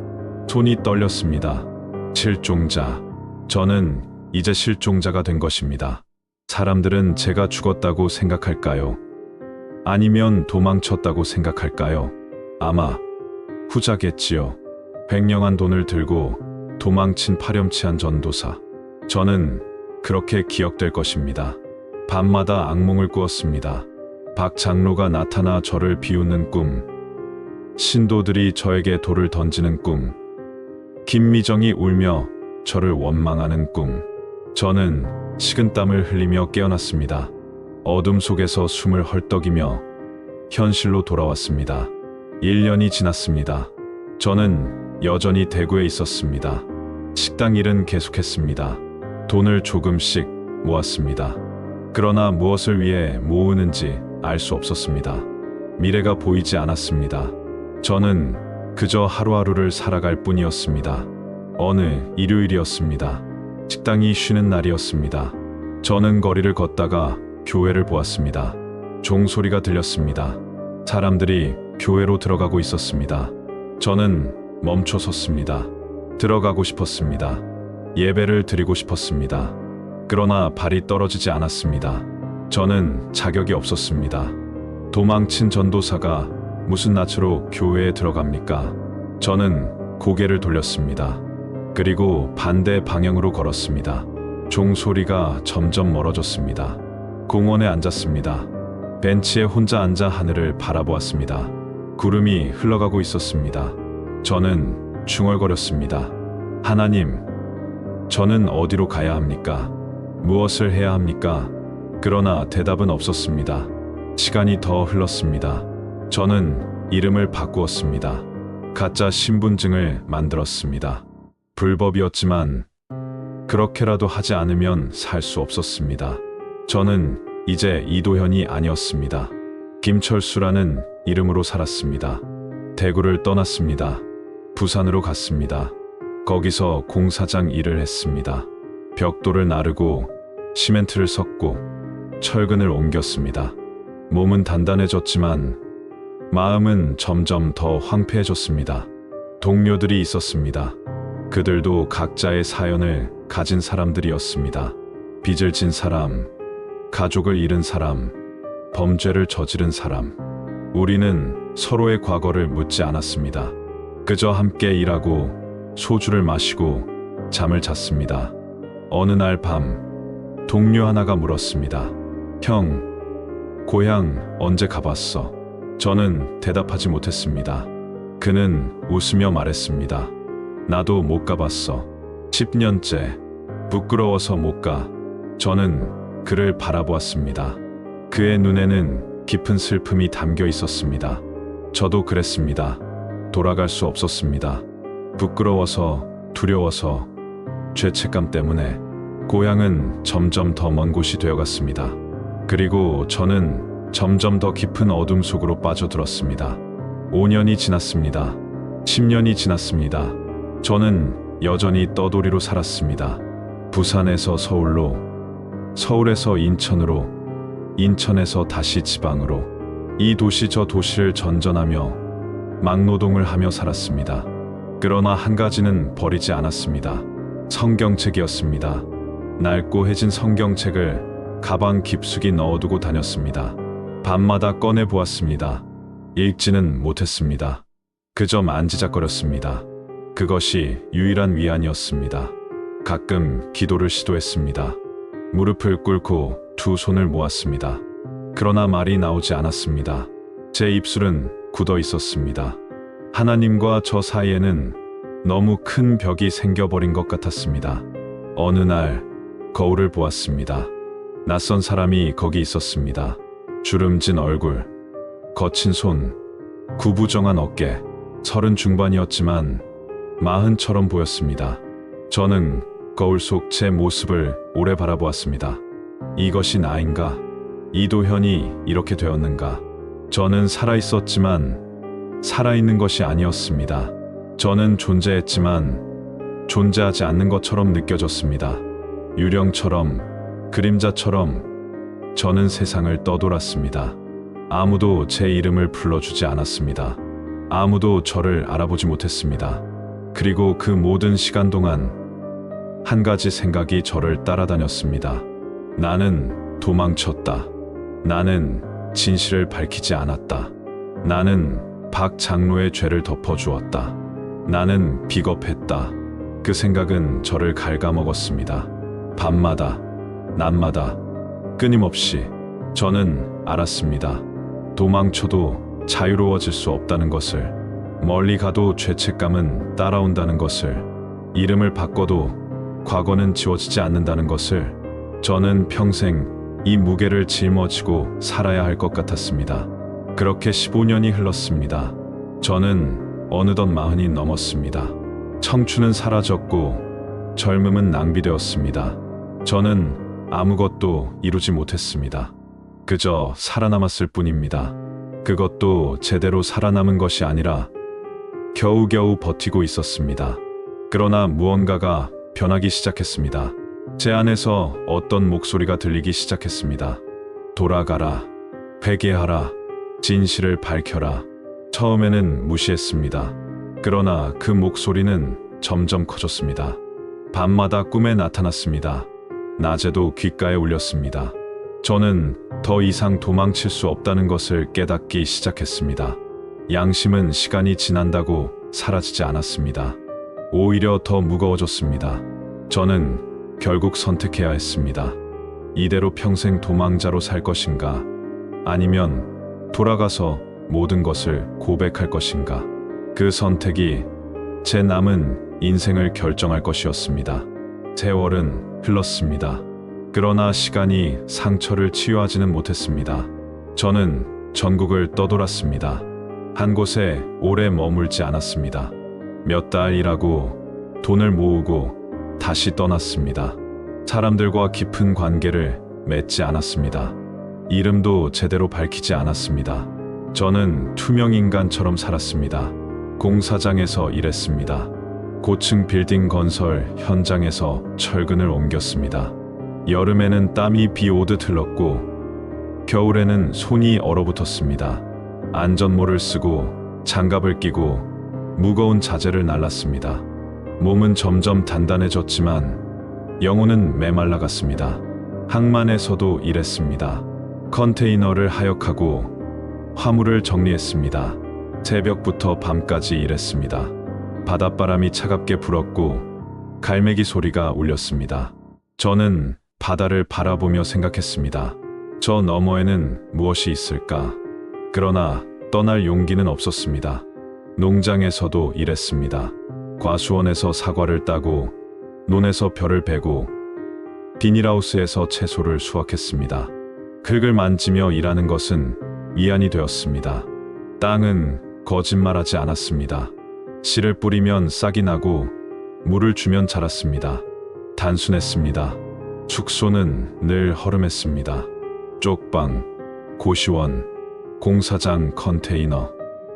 Speaker 1: 손이 떨렸습니다. 실종자. 저는 이제 실종자가 된 것입니다. 사람들은 제가 죽었다고 생각할까요? 아니면 도망쳤다고 생각할까요? 아마 후자겠지요. 횡령한 돈을 들고 도망친 파렴치한 전도사. 저는 그렇게 기억될 것입니다. 밤마다 악몽을 꾸었습니다. 박 장로가 나타나 저를 비웃는 꿈, 신도들이 저에게 돌을 던지는 꿈, 김미정이 울며 저를 원망하는 꿈. 저는 식은땀을 흘리며 깨어났습니다. 어둠 속에서 숨을 헐떡이며 현실로 돌아왔습니다. 1년이 지났습니다. 저는 여전히 대구에 있었습니다. 식당 일은 계속했습니다. 돈을 조금씩 모았습니다. 그러나 무엇을 위해 모으는지 알 수 없었습니다. 미래가 보이지 않았습니다. 저는 그저 하루하루를 살아갈 뿐이었습니다. 어느 일요일이었습니다. 식당이 쉬는 날이었습니다. 저는 거리를 걷다가 교회를 보았습니다. 종소리가 들렸습니다. 사람들이 교회로 들어가고 있었습니다. 저는 멈춰 섰습니다. 들어가고 싶었습니다. 예배를 드리고 싶었습니다. 그러나 발이 떨어지지 않았습니다. 저는 자격이 없었습니다. 도망친 전도사가 무슨 낯으로 교회에 들어갑니까? 저는 고개를 돌렸습니다. 그리고 반대 방향으로 걸었습니다. 종소리가 점점 멀어졌습니다. 공원에 앉았습니다. 벤치에 혼자 앉아 하늘을 바라보았습니다. 구름이 흘러가고 있었습니다. 저는 중얼거렸습니다. 하나님, 저는 어디로 가야 합니까? 무엇을 해야 합니까? 그러나 대답은 없었습니다. 시간이 더 흘렀습니다. 저는 이름을 바꾸었습니다. 가짜 신분증을 만들었습니다. 불법이었지만 그렇게라도 하지 않으면 살 수 없었습니다. 저는 이제 이도현이 아니었습니다. 김철수라는 이름으로 살았습니다. 대구를 떠났습니다. 부산으로 갔습니다. 거기서 공사장 일을 했습니다. 벽돌을 나르고 시멘트를 섞고 철근을 옮겼습니다. 몸은 단단해졌지만 마음은 점점 더 황폐해졌습니다. 동료들이 있었습니다. 그들도 각자의 사연을 가진 사람들이었습니다. 빚을 진 사람, 가족을 잃은 사람, 범죄를 저지른 사람. 우리는 서로의 과거를 묻지 않았습니다. 그저 함께 일하고 소주를 마시고 잠을 잤습니다. 어느 날 밤 동료 하나가 물었습니다. 형, 고향 언제 가봤어? 저는 대답하지 못했습니다. 그는 웃으며 말했습니다. 나도 못 가봤어. 10년째. 부끄러워서 못 가. 저는 그를 바라보았습니다. 그의 눈에는 깊은 슬픔이 담겨 있었습니다. 저도 그랬습니다. 돌아갈 수 없었습니다. 부끄러워서, 두려워서, 죄책감 때문에 고향은 점점 더 먼 곳이 되어갔습니다. 그리고 저는 점점 더 깊은 어둠 속으로 빠져들었습니다. 5년이 지났습니다. 10년이 지났습니다. 저는 여전히 떠돌이로 살았습니다. 부산에서 서울로, 서울에서 인천으로, 인천에서 다시 지방으로, 이 도시 저 도시를 전전하며 막노동을 하며 살았습니다. 그러나 한 가지는 버리지 않았습니다. 성경책이었습니다. 낡고 해진 성경책을 가방 깊숙이 넣어두고 다녔습니다. 밤마다 꺼내 보았습니다. 읽지는 못했습니다. 그저 만지작거렸습니다. 그것이 유일한 위안이었습니다. 가끔 기도를 시도했습니다. 무릎을 꿇고 두 손을 모았습니다. 그러나 말이 나오지 않았습니다. 제 입술은 굳어 있었습니다. 하나님과 저 사이에는 너무 큰 벽이 생겨버린 것 같았습니다. 어느 날 거울을 보았습니다. 낯선 사람이 거기 있었습니다. 주름진 얼굴, 거친 손, 구부정한 어깨. 30 중반이었지만 40처럼 보였습니다. 저는 거울 속 제 모습을 오래 바라보았습니다. 이것이 나인가? 이도현이 이렇게 되었는가? 저는 살아있었지만 살아있는 것이 아니었습니다. 저는 존재했지만 존재하지 않는 것처럼 느껴졌습니다. 유령처럼, 그림자처럼 저는 세상을 떠돌았습니다. 아무도 제 이름을 불러주지 않았습니다. 아무도 저를 알아보지 못했습니다. 그리고 그 모든 시간 동안 한 가지 생각이 저를 따라다녔습니다. 나는 도망쳤다. 나는 진실을 밝히지 않았다. 나는 박 장로의 죄를 덮어주었다. 나는 비겁했다. 그 생각은 저를 갉아먹었습니다. 밤마다, 낮마다, 끊임없이 저는 알았습니다. 도망쳐도 자유로워질 수 없다는 것을, 멀리 가도 죄책감은 따라온다는 것을, 이름을 바꿔도 과거는 지워지지 않는다는 것을, 저는 평생 이 무게를 짊어지고 살아야 할 것 같았습니다. 그렇게 15년이 흘렀습니다. 저는 어느덧 40이 넘었습니다. 청춘은 사라졌고 젊음은 낭비되었습니다. 저는 아무것도 이루지 못했습니다. 그저 살아남았을 뿐입니다. 그것도 제대로 살아남은 것이 아니라 겨우겨우 버티고 있었습니다. 그러나 무언가가 변하기 시작했습니다. 제 안에서 어떤 목소리가 들리기 시작했습니다. 돌아가라, 회개하라, 진실을 밝혀라. 처음에는 무시했습니다. 그러나 그 목소리는 점점 커졌습니다. 밤마다 꿈에 나타났습니다. 낮에도 귓가에 울렸습니다. 저는 더 이상 도망칠 수 없다는 것을 깨닫기 시작했습니다. 양심은 시간이 지난다고 사라지지 않았습니다. 오히려 더 무거워졌습니다. 저는 결국 선택해야 했습니다. 이대로 평생 도망자로 살 것인가? 아니면 돌아가서 모든 것을 고백할 것인가? 그 선택이 제 남은 인생을 결정할 것이었습니다. 세월은 흘렀습니다. 그러나 시간이 상처를 치유하지는 못했습니다. 저는 전국을 떠돌았습니다. 한 곳에 오래 머물지 않았습니다. 몇 달 일하고 돈을 모으고 다시 떠났습니다. 사람들과 깊은 관계를 맺지 않았습니다. 이름도 제대로 밝히지 않았습니다. 저는 투명 인간처럼 살았습니다. 공사장에서 일했습니다. 고층 빌딩 건설 현장에서 철근을 옮겼습니다. 여름에는 땀이 비 오듯 흘렀고 겨울에는 손이 얼어붙었습니다. 안전모를 쓰고 장갑을 끼고 무거운 자재를 날랐습니다. 몸은 점점 단단해졌지만 영혼은 메말라갔습니다. 항만에서도 일했습니다. 컨테이너를 하역하고 화물을 정리했습니다. 새벽부터 밤까지 일했습니다. 바닷바람이 차갑게 불었고 갈매기 소리가 울렸습니다. 저는 바다를 바라보며 생각했습니다. 저 너머에는 무엇이 있을까? 그러나 떠날 용기는 없었습니다. 농장에서도 일했습니다. 과수원에서 사과를 따고 논에서 벼를 베고 비닐하우스에서 채소를 수확했습니다. 흙을 만지며 일하는 것은 위안이 되었습니다. 땅은 거짓말하지 않았습니다. 씨를 뿌리면 싹이 나고 물을 주면 자랐습니다. 단순했습니다. 숙소는 늘 허름했습니다. 쪽방, 고시원, 공사장 컨테이너,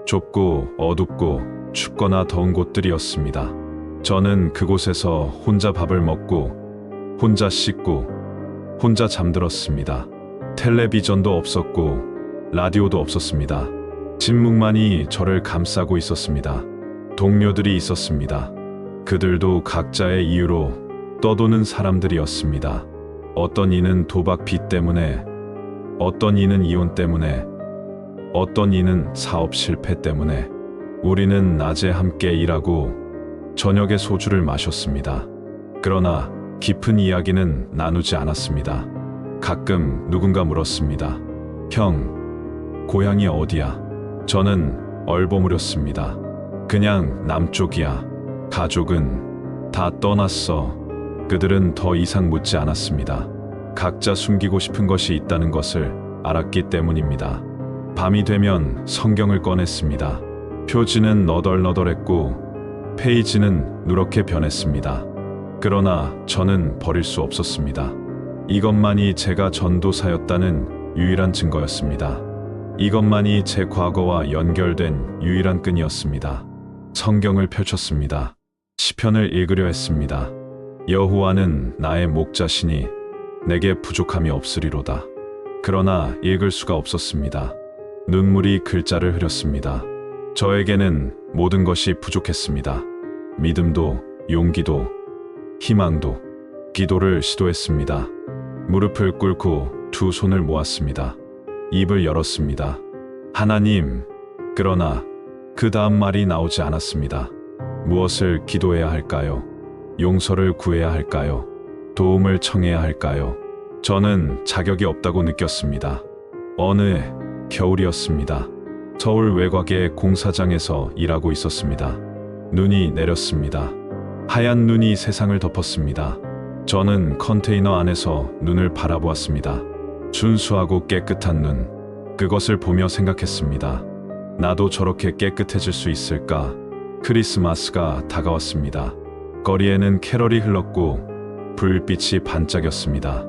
Speaker 1: 좁고 어둡고 춥거나 더운 곳들이었습니다. 저는 그곳에서 혼자 밥을 먹고 혼자 씻고 혼자 잠들었습니다. 텔레비전도 없었고 라디오도 없었습니다. 침묵만이 저를 감싸고 있었습니다. 동료들이 있었습니다. 그들도 각자의 이유로 떠도는 사람들이었습니다. 어떤 이는 도박 빚 때문에, 어떤 이는 이혼 때문에, 어떤 이는 사업 실패 때문에. 우리는 낮에 함께 일하고 저녁에 소주를 마셨습니다. 그러나 깊은 이야기는 나누지 않았습니다. 가끔 누군가 물었습니다. 형, 고향이 어디야? 저는 얼버무렸습니다. 그냥 남쪽이야. 가족은 다 떠났어. 그들은 더 이상 묻지 않았습니다. 각자 숨기고 싶은 것이 있다는 것을 알았기 때문입니다. 밤이 되면 성경을 꺼냈습니다. 표지는 너덜너덜했고 페이지는 누렇게 변했습니다. 그러나 저는 버릴 수 없었습니다. 이것만이 제가 전도사였다는 유일한 증거였습니다. 이것만이 제 과거와 연결된 유일한 끈이었습니다. 성경을 펼쳤습니다. 시편을 읽으려 했습니다. 여호와는 나의 목자시니 내게 부족함이 없으리로다. 그러나 읽을 수가 없었습니다. 눈물이 글자를 흐렸습니다. 저에게는 모든 것이 부족했습니다. 믿음도, 용기도, 희망도. 기도를 시도했습니다. 무릎을 꿇고 두 손을 모았습니다. 입을 열었습니다. 하나님, 그러나 그 다음 말이 나오지 않았습니다. 무엇을 기도해야 할까요? 용서를 구해야 할까요? 도움을 청해야 할까요? 저는 자격이 없다고 느꼈습니다. 어느 해 겨울이었습니다. 서울 외곽의 공사장에서 일하고 있었습니다. 눈이 내렸습니다. 하얀 눈이 세상을 덮었습니다. 저는 컨테이너 안에서 눈을 바라보았습니다. 순수하고 깨끗한 눈. 그것을 보며 생각했습니다. 나도 저렇게 깨끗해질 수 있을까? 크리스마스가 다가왔습니다. 거리에는 캐럴이 흘렀고 불빛이 반짝였습니다.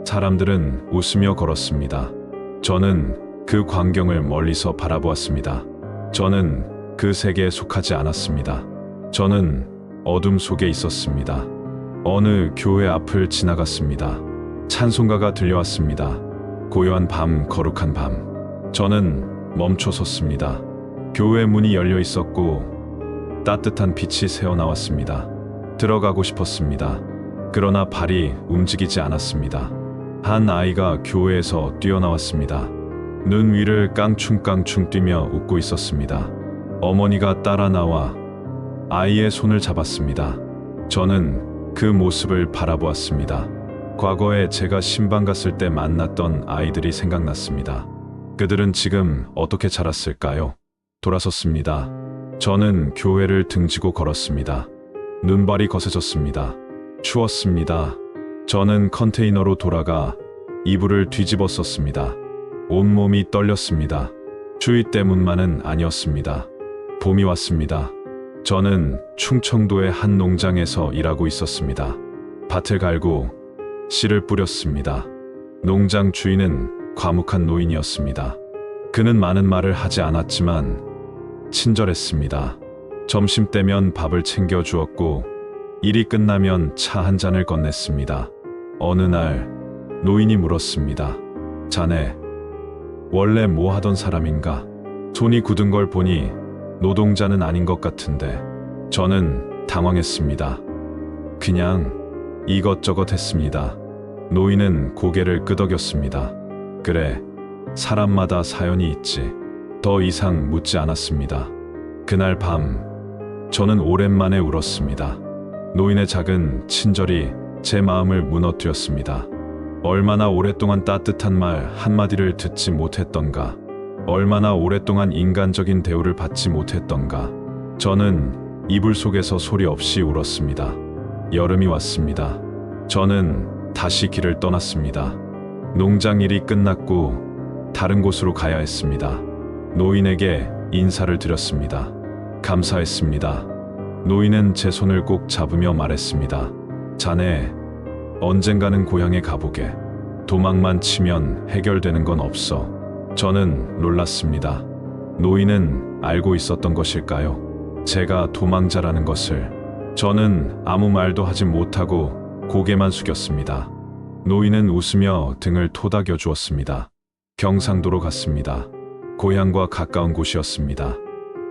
Speaker 1: 사람들은 웃으며 걸었습니다. 저는 그 광경을 멀리서 바라보았습니다. 저는 그 세계에 속하지 않았습니다. 저는 어둠 속에 있었습니다. 어느 교회 앞을 지나갔습니다. 찬송가가 들려왔습니다. 고요한 밤, 거룩한 밤. 저는 멈춰 섰습니다. 교회 문이 열려 있었고 따뜻한 빛이 새어나왔습니다. 들어가고 싶었습니다. 그러나 발이 움직이지 않았습니다. 한 아이가 교회에서 뛰어나왔습니다. 눈 위를 깡충깡충 뛰며 웃고 있었습니다. 어머니가 따라 나와 아이의 손을 잡았습니다. 저는 그 모습을 바라보았습니다. 과거에 제가 신방 갔을 때 만났던 아이들이 생각났습니다. 그들은 지금 어떻게 자랐을까요? 돌아섰습니다. 저는 교회를 등지고 걸었습니다. 눈발이 거세졌습니다. 추웠습니다. 저는 컨테이너로 돌아가 이불을 뒤집어 썼습니다. 온몸이 떨렸습니다. 추위 때문만은 아니었습니다. 봄이 왔습니다. 저는 충청도의 한 농장에서 일하고 있었습니다. 밭을 갈고 씨를 뿌렸습니다. 농장 주인은 과묵한 노인이었습니다. 그는 많은 말을 하지 않았지만 친절했습니다. 점심때면 밥을 챙겨 주었고 일이 끝나면 차 한 잔을 건넸습니다. 어느 날 노인이 물었습니다. 자네 원래 뭐 하던 사람인가? 손이 굳은 걸 보니 노동자는 아닌 것 같은데. 저는 당황했습니다. 그냥 이것저것 했습니다. 노인은 고개를 끄덕였습니다. 그래, 사람마다 사연이 있지. 더 이상 묻지 않았습니다. 그날 밤 저는 오랜만에 울었습니다. 노인의 작은 친절이 제 마음을 무너뜨렸습니다. 얼마나 오랫동안 따뜻한 말 한마디를 듣지 못했던가. 얼마나 오랫동안 인간적인 대우를 받지 못했던가. 저는 이불 속에서 소리 없이 울었습니다. 여름이 왔습니다. 저는 다시 길을 떠났습니다. 농장 일이 끝났고 다른 곳으로 가야 했습니다. 노인에게 인사를 드렸습니다. 감사했습니다. 노인은 제 손을 꼭 잡으며 말했습니다. 자네, 언젠가는 고향에 가보게. 도망만 치면 해결되는 건 없어. 저는 놀랐습니다. 노인은 알고 있었던 것일까요? 제가 도망자라는 것을. 저는 아무 말도 하지 못하고 고개만 숙였습니다. 노인은 웃으며 등을 토닥여 주었습니다. 경상도로 갔습니다. 고향과 가까운 곳이었습니다.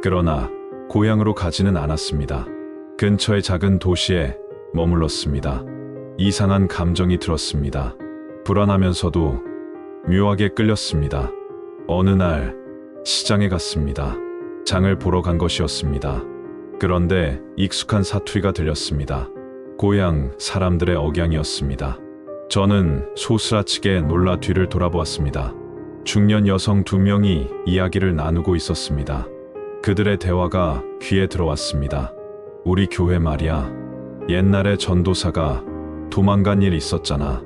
Speaker 1: 그러나 고향으로 가지는 않았습니다. 근처의 작은 도시에 머물렀습니다. 이상한 감정이 들었습니다. 불안하면서도 묘하게 끌렸습니다. 어느 날 시장에 갔습니다. 장을 보러 간 것이었습니다. 그런데 익숙한 사투리가 들렸습니다. 고향 사람들의 억양이었습니다. 저는 소스라치게 놀라 뒤를 돌아보았습니다. 중년 여성 2명이 이야기를 나누고 있었습니다. 그들의 대화가 귀에 들어왔습니다. 우리 교회 말이야. 옛날에 전도사가 도망간 일 있었잖아.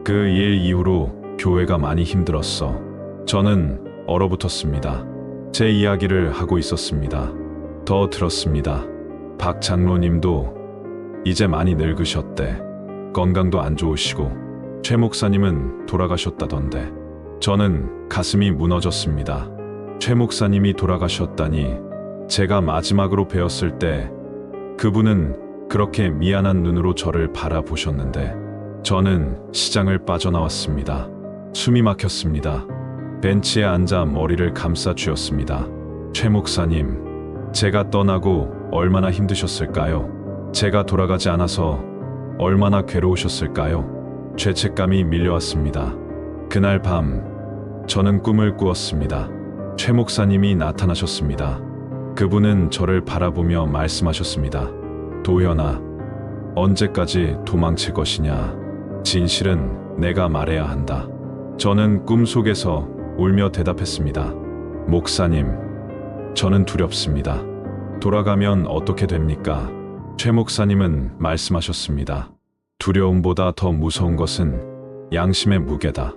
Speaker 1: 그 일 이후로 교회가 많이 힘들었어. 저는 얼어붙었습니다. 제 이야기를 하고 있었습니다. 더 들었습니다. 박 장로님도 이제 많이 늙으셨대. 건강도 안 좋으시고 최 목사님은 돌아가셨다던데. 저는 가슴이 무너졌습니다. 최 목사님이 돌아가셨다니. 제가 마지막으로 뵈었을 때 그분은 그렇게 미안한 눈으로 저를 바라보셨는데. 저는 시장을 빠져나왔습니다. 숨이 막혔습니다. 벤치에 앉아 머리를 감싸 쥐었습니다. 최 목사님, 제가 떠나고 얼마나 힘드셨을까요? 제가 돌아가지 않아서 얼마나 괴로우셨을까요? 죄책감이 밀려왔습니다. 그날 밤 저는 꿈을 꾸었습니다. 최 목사님이 나타나셨습니다. 그분은 저를 바라보며 말씀하셨습니다. 도현아, 언제까지 도망칠 것이냐? 진실은 내가 말해야 한다. 저는 꿈속에서 울며 대답했습니다. 목사님, 저는 두렵습니다. 돌아가면 어떻게 됩니까? 최 목사님은 말씀하셨습니다. 두려움보다 더 무서운 것은 양심의 무게다.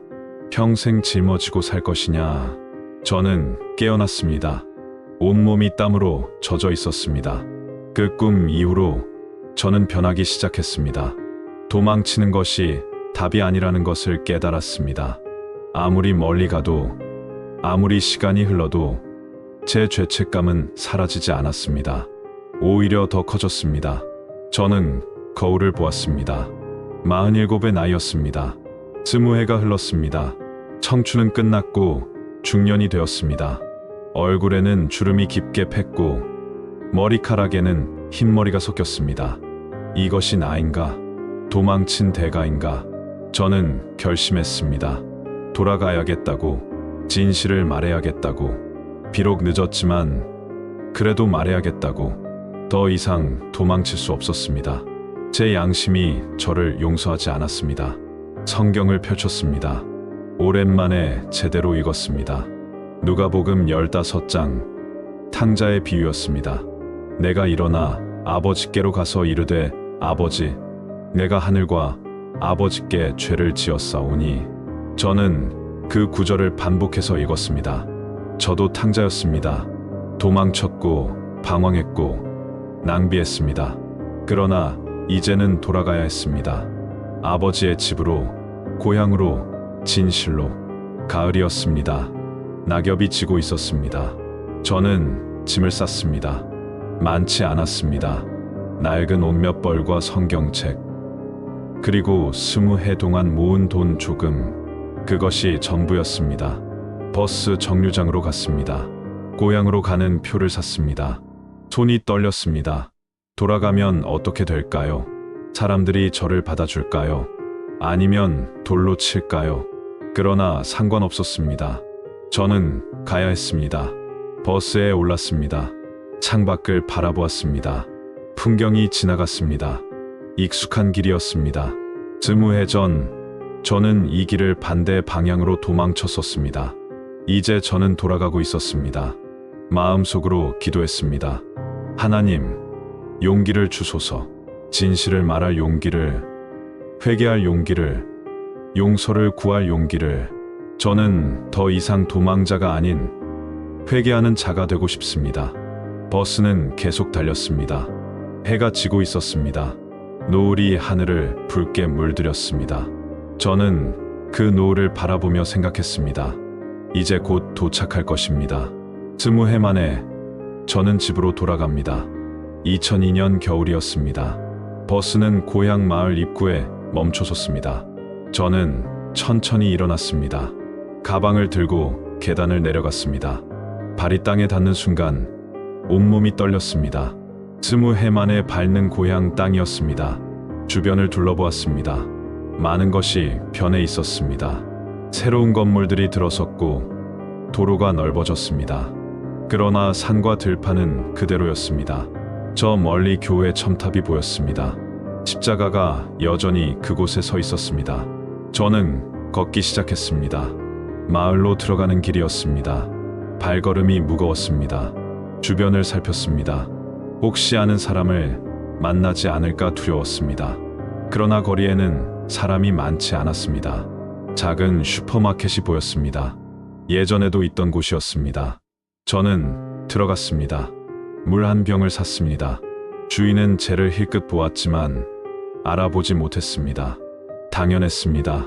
Speaker 1: 평생 짊어지고 살 것이냐. 저는 깨어났습니다. 온몸이 땀으로 젖어 있었습니다. 그 꿈 이후로 저는 변하기 시작했습니다. 도망치는 것이 답이 아니라는 것을 깨달았습니다. 아무리 멀리 가도, 아무리 시간이 흘러도 제 죄책감은 사라지지 않았습니다. 오히려 더 커졌습니다. 저는 거울을 보았습니다. 47의 나이였습니다. 20해가 흘렀습니다. 청춘은 끝났고 중년이 되었습니다. 얼굴에는 주름이 깊게 팼고 머리카락에는 흰머리가 섞였습니다. 이것이 나인가? 도망친 대가인가? 저는 결심했습니다. 돌아가야겠다고, 진실을 말해야겠다고, 비록 늦었지만 그래도 말해야겠다고. 더 이상 도망칠 수 없었습니다. 제 양심이 저를 용서하지 않았습니다. 성경을 펼쳤습니다. 오랜만에 제대로 읽었습니다. 누가복음 15장, 탕자의 비유였습니다. 내가 일어나 아버지께로 가서 이르되 아버지, 내가 하늘과 아버지께 죄를 지었사오니. 저는 그 구절을 반복해서 읽었습니다. 저도 탕자였습니다. 도망쳤고 방황했고 낭비했습니다. 그러나 이제는 돌아가야 했습니다. 아버지의 집으로, 고향으로, 진실로. 가을이었습니다. 낙엽이 지고 있었습니다. 저는 짐을 쌌습니다. 많지 않았습니다. 낡은 옷 몇 벌과 성경책, 그리고 20해 동안 모은 돈 조금. 그것이 전부였습니다. 버스 정류장으로 갔습니다. 고향으로 가는 표를 샀습니다. 손이 떨렸습니다. 돌아가면 어떻게 될까요? 사람들이 저를 받아줄까요? 아니면 돌로 칠까요? 그러나 상관없었습니다. 저는 가야 했습니다. 버스에 올랐습니다. 창밖을 바라보았습니다. 풍경이 지나갔습니다. 익숙한 길이었습니다. 20해 전 저는 이 길을 반대 방향으로 도망쳤었습니다. 이제 저는 돌아가고 있었습니다. 마음속으로 기도했습니다. 하나님, 용기를 주소서. 진실을 말할 용기를, 회개할 용기를, 용서를 구할 용기를. 저는 더 이상 도망자가 아닌 회개하는 자가 되고 싶습니다. 버스는 계속 달렸습니다. 해가 지고 있었습니다. 노을이 하늘을 붉게 물들였습니다. 저는 그 노을을 바라보며 생각했습니다. 이제 곧 도착할 것입니다. 20해 만에 저는 집으로 돌아갑니다. 2002년 겨울이었습니다. 버스는 고향 마을 입구에 멈춰섰습니다. 저는 천천히 일어났습니다. 가방을 들고 계단을 내려갔습니다. 발이 땅에 닿는 순간 온몸이 떨렸습니다. 20해 만에 밟는 고향 땅이었습니다. 주변을 둘러보았습니다. 많은 것이 변해 있었습니다. 새로운 건물들이 들어섰고 도로가 넓어졌습니다. 그러나 산과 들판은 그대로였습니다. 저 멀리 교회 첨탑이 보였습니다. 십자가가 여전히 그곳에 서 있었습니다. 저는 걷기 시작했습니다. 마을로 들어가는 길이었습니다. 발걸음이 무거웠습니다. 주변을 살폈습니다. 혹시 아는 사람을 만나지 않을까 두려웠습니다. 그러나 거리에는 사람이 많지 않았습니다. 작은 슈퍼마켓이 보였습니다. 예전에도 있던 곳이었습니다. 저는 들어갔습니다. 물 한 병을 샀습니다. 주인은 쟤를 힐끗 보았지만 알아보지 못했습니다. 당연했습니다.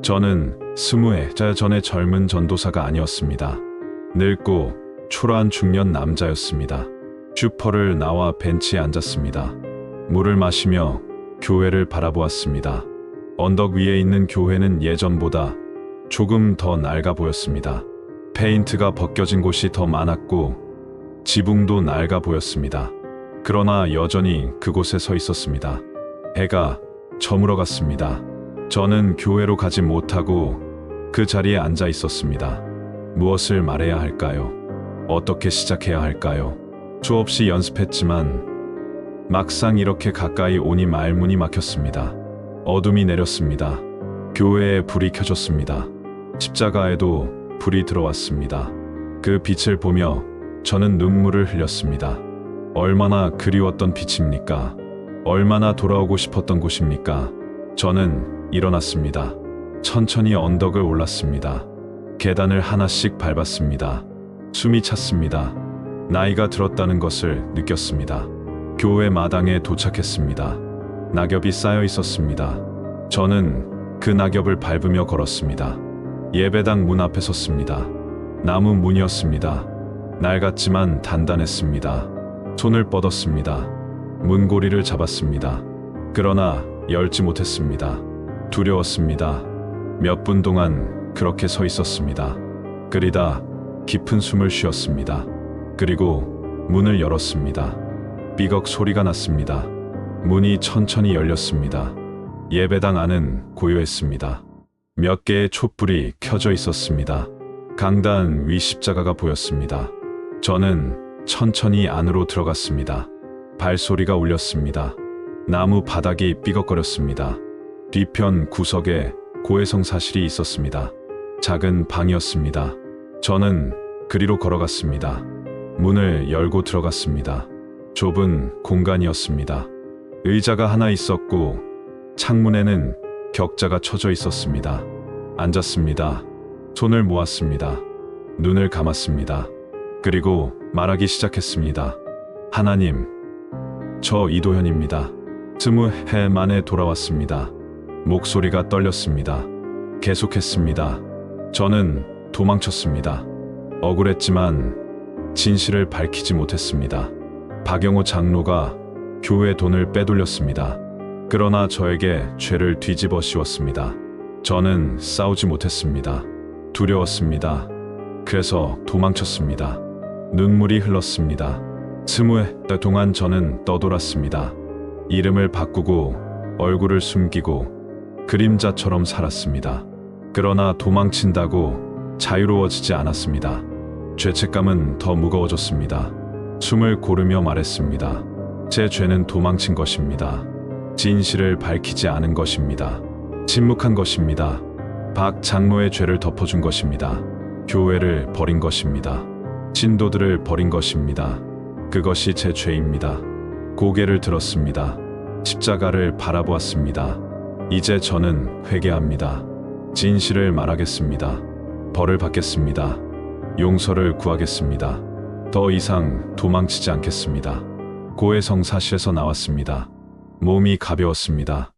Speaker 1: 저는 20해 전의 젊은 전도사가 아니었습니다. 늙고 초라한 중년 남자였습니다. 슈퍼를 나와 벤치에 앉았습니다. 물을 마시며 교회를 바라보았습니다. 언덕 위에 있는 교회는 예전보다 조금 더 낡아 보였습니다. 페인트가 벗겨진 곳이 더 많았고 지붕도 낡아 보였습니다. 그러나 여전히 그곳에 서 있었습니다. 해가 저물어 갔습니다. 저는 교회로 가지 못하고 그 자리에 앉아 있었습니다. 무엇을 말해야 할까요? 어떻게 시작해야 할까요? 수없이 연습했지만 막상 이렇게 가까이 오니 말문이 막혔습니다. 어둠이 내렸습니다. 교회에 불이 켜졌습니다. 십자가에도 불이 들어왔습니다. 그 빛을 보며 저는 눈물을 흘렸습니다. 얼마나 그리웠던 빛입니까? 얼마나 돌아오고 싶었던 곳입니까? 저는 일어났습니다. 천천히 언덕을 올랐습니다. 계단을 하나씩 밟았습니다. 숨이 찼습니다. 나이가 들었다는 것을 느꼈습니다. 교회 마당에 도착했습니다. 낙엽이 쌓여 있었습니다. 저는 그 낙엽을 밟으며 걸었습니다. 예배당 문 앞에 섰습니다. 나무 문이었습니다. 낡았지만 단단했습니다. 손을 뻗었습니다. 문고리를 잡았습니다. 그러나 열지 못했습니다. 두려웠습니다. 몇 분 동안 그렇게 서 있었습니다. 그리다 깊은 숨을 쉬었습니다. 그리고 문을 열었습니다. 삐걱 소리가 났습니다. 문이 천천히 열렸습니다. 예배당 안은 고요했습니다. 몇 개의 촛불이 켜져 있었습니다. 강단 위 십자가가 보였습니다. 저는 천천히 안으로 들어갔습니다. 발소리가 울렸습니다. 나무 바닥이 삐걱거렸습니다. 뒤편 구석에 고해성 사실이 있었습니다. 작은 방이었습니다. 저는 그리로 걸어갔습니다. 문을 열고 들어갔습니다. 좁은 공간이었습니다. 의자가 하나 있었고 창문에는 격자가 쳐져 있었습니다. 앉았습니다. 손을 모았습니다. 눈을 감았습니다. 그리고 말하기 시작했습니다. 하나님, 저 이도현입니다. 20해 만에 돌아왔습니다. 목소리가 떨렸습니다. 계속했습니다. 저는 도망쳤습니다. 억울했지만 진실을 밝히지 못했습니다. 박영호 장로가 교회 돈을 빼돌렸습니다. 그러나 저에게 죄를 뒤집어 씌웠습니다. 저는 싸우지 못했습니다. 두려웠습니다. 그래서 도망쳤습니다. 눈물이 흘렀습니다. 20해 동안 저는 떠돌았습니다. 이름을 바꾸고 얼굴을 숨기고 그림자처럼 살았습니다. 그러나 도망친다고 자유로워지지 않았습니다. 죄책감은 더 무거워졌습니다. 숨을 고르며 말했습니다. 제 죄는 도망친 것입니다. 진실을 밝히지 않은 것입니다. 침묵한 것입니다. 박 장로의 죄를 덮어준 것입니다. 교회를 버린 것입니다. 신도들을 버린 것입니다. 그것이 제 죄입니다. 고개를 들었습니다. 십자가를 바라보았습니다. 이제 저는 회개합니다. 진실을 말하겠습니다. 벌을 받겠습니다. 용서를 구하겠습니다. 더 이상 도망치지 않겠습니다. 고해성 사실에서 나왔습니다. 몸이 가벼웠습니다.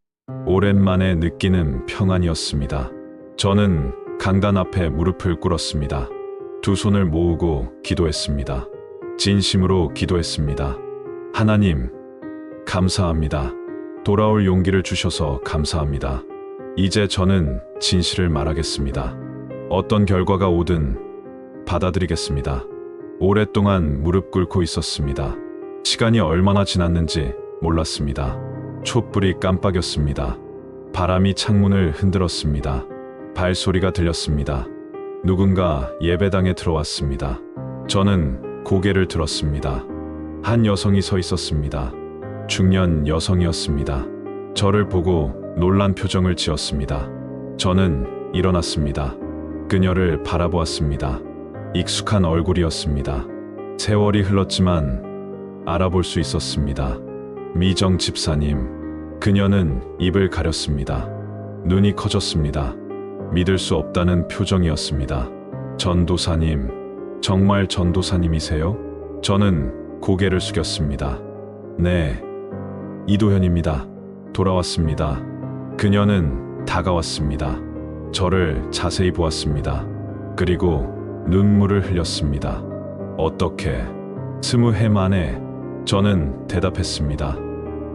Speaker 1: 오랜만에 느끼는 평안이었습니다. 저는 강단 앞에 무릎을 꿇었습니다. 두 손을 모으고 기도했습니다. 진심으로 기도했습니다. 하나님, 감사합니다. 돌아올 용기를 주셔서 감사합니다. 이제 저는 진실을 말하겠습니다. 어떤 결과가 오든 받아들이겠습니다. 오랫동안 무릎 꿇고 있었습니다. 시간이 얼마나 지났는지 몰랐습니다. 촛불이 깜빡였습니다. 바람이 창문을 흔들었습니다. 발소리가 들렸습니다. 누군가 예배당에 들어왔습니다. 저는 고개를 들었습니다. 한 여성이 서 있었습니다. 중년 여성이었습니다. 저를 보고 놀란 표정을 지었습니다. 저는 일어났습니다. 그녀를 바라보았습니다. 익숙한 얼굴이었습니다. 세월이 흘렀지만 알아볼 수 있었습니다. 미정 집사님. 그녀는 입을 가렸습니다. 눈이 커졌습니다. 믿을 수 없다는 표정이었습니다. 전도사님, 정말 전도사님이세요? 저는 고개를 숙였습니다. 네, 이도현입니다. 돌아왔습니다. 그녀는 다가왔습니다. 저를 자세히 보았습니다. 그리고 눈물을 흘렸습니다. 어떻게? 20해 만에 저는 대답했습니다.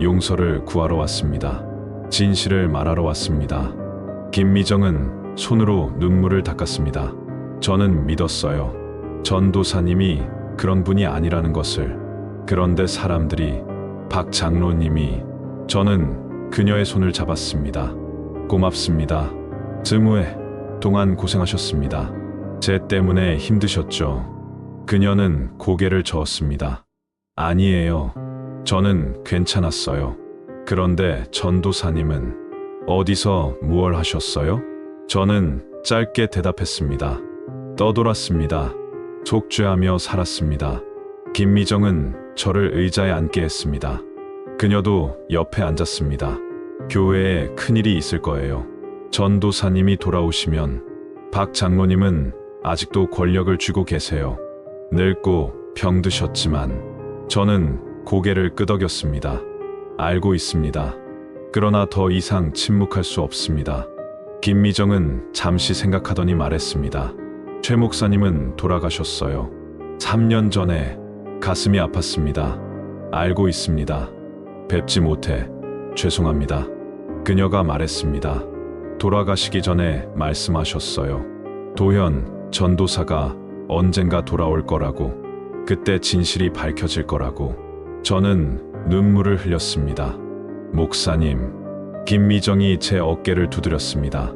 Speaker 1: 용서를 구하러 왔습니다. 진실을 말하러 왔습니다. 김미정은 손으로 눈물을 닦았습니다. 저는 믿었어요. 전도사님이 그런 분이 아니라는 것을. 그런데 사람들이, 박 장로님이. 저는 그녀의 손을 잡았습니다. 고맙습니다. 20해 동안 고생하셨습니다. 제 때문에 힘드셨죠? 그녀는 고개를 저었습니다. 아니에요. 저는 괜찮았어요. 그런데 전도사님은 어디서 무얼 하셨어요? 저는 짧게 대답했습니다. 떠돌았습니다. 속죄하며 살았습니다. 김미정은 저를 의자에 앉게 했습니다. 그녀도 옆에 앉았습니다. 교회에 큰일이 있을 거예요. 전도사님이 돌아오시면 박 장로님은 아직도 권력을 쥐고 계세요. 늙고 병드셨지만 저는 고개를 끄덕였습니다. 알고 있습니다. 그러나 더 이상 침묵할 수 없습니다. 김미정은 잠시 생각하더니 말했습니다. 최 목사님은 돌아가셨어요. 3년 전에. 가슴이 아팠습니다. 알고 있습니다. 뵙지 못해 죄송합니다. 그녀가 말했습니다. 돌아가시기 전에 말씀하셨어요. 도현 전도사가 언젠가 돌아올 거라고. 그때 진실이 밝혀질 거라고. 저는 눈물을 흘렸습니다. 목사님. 김미정이 제 어깨를 두드렸습니다.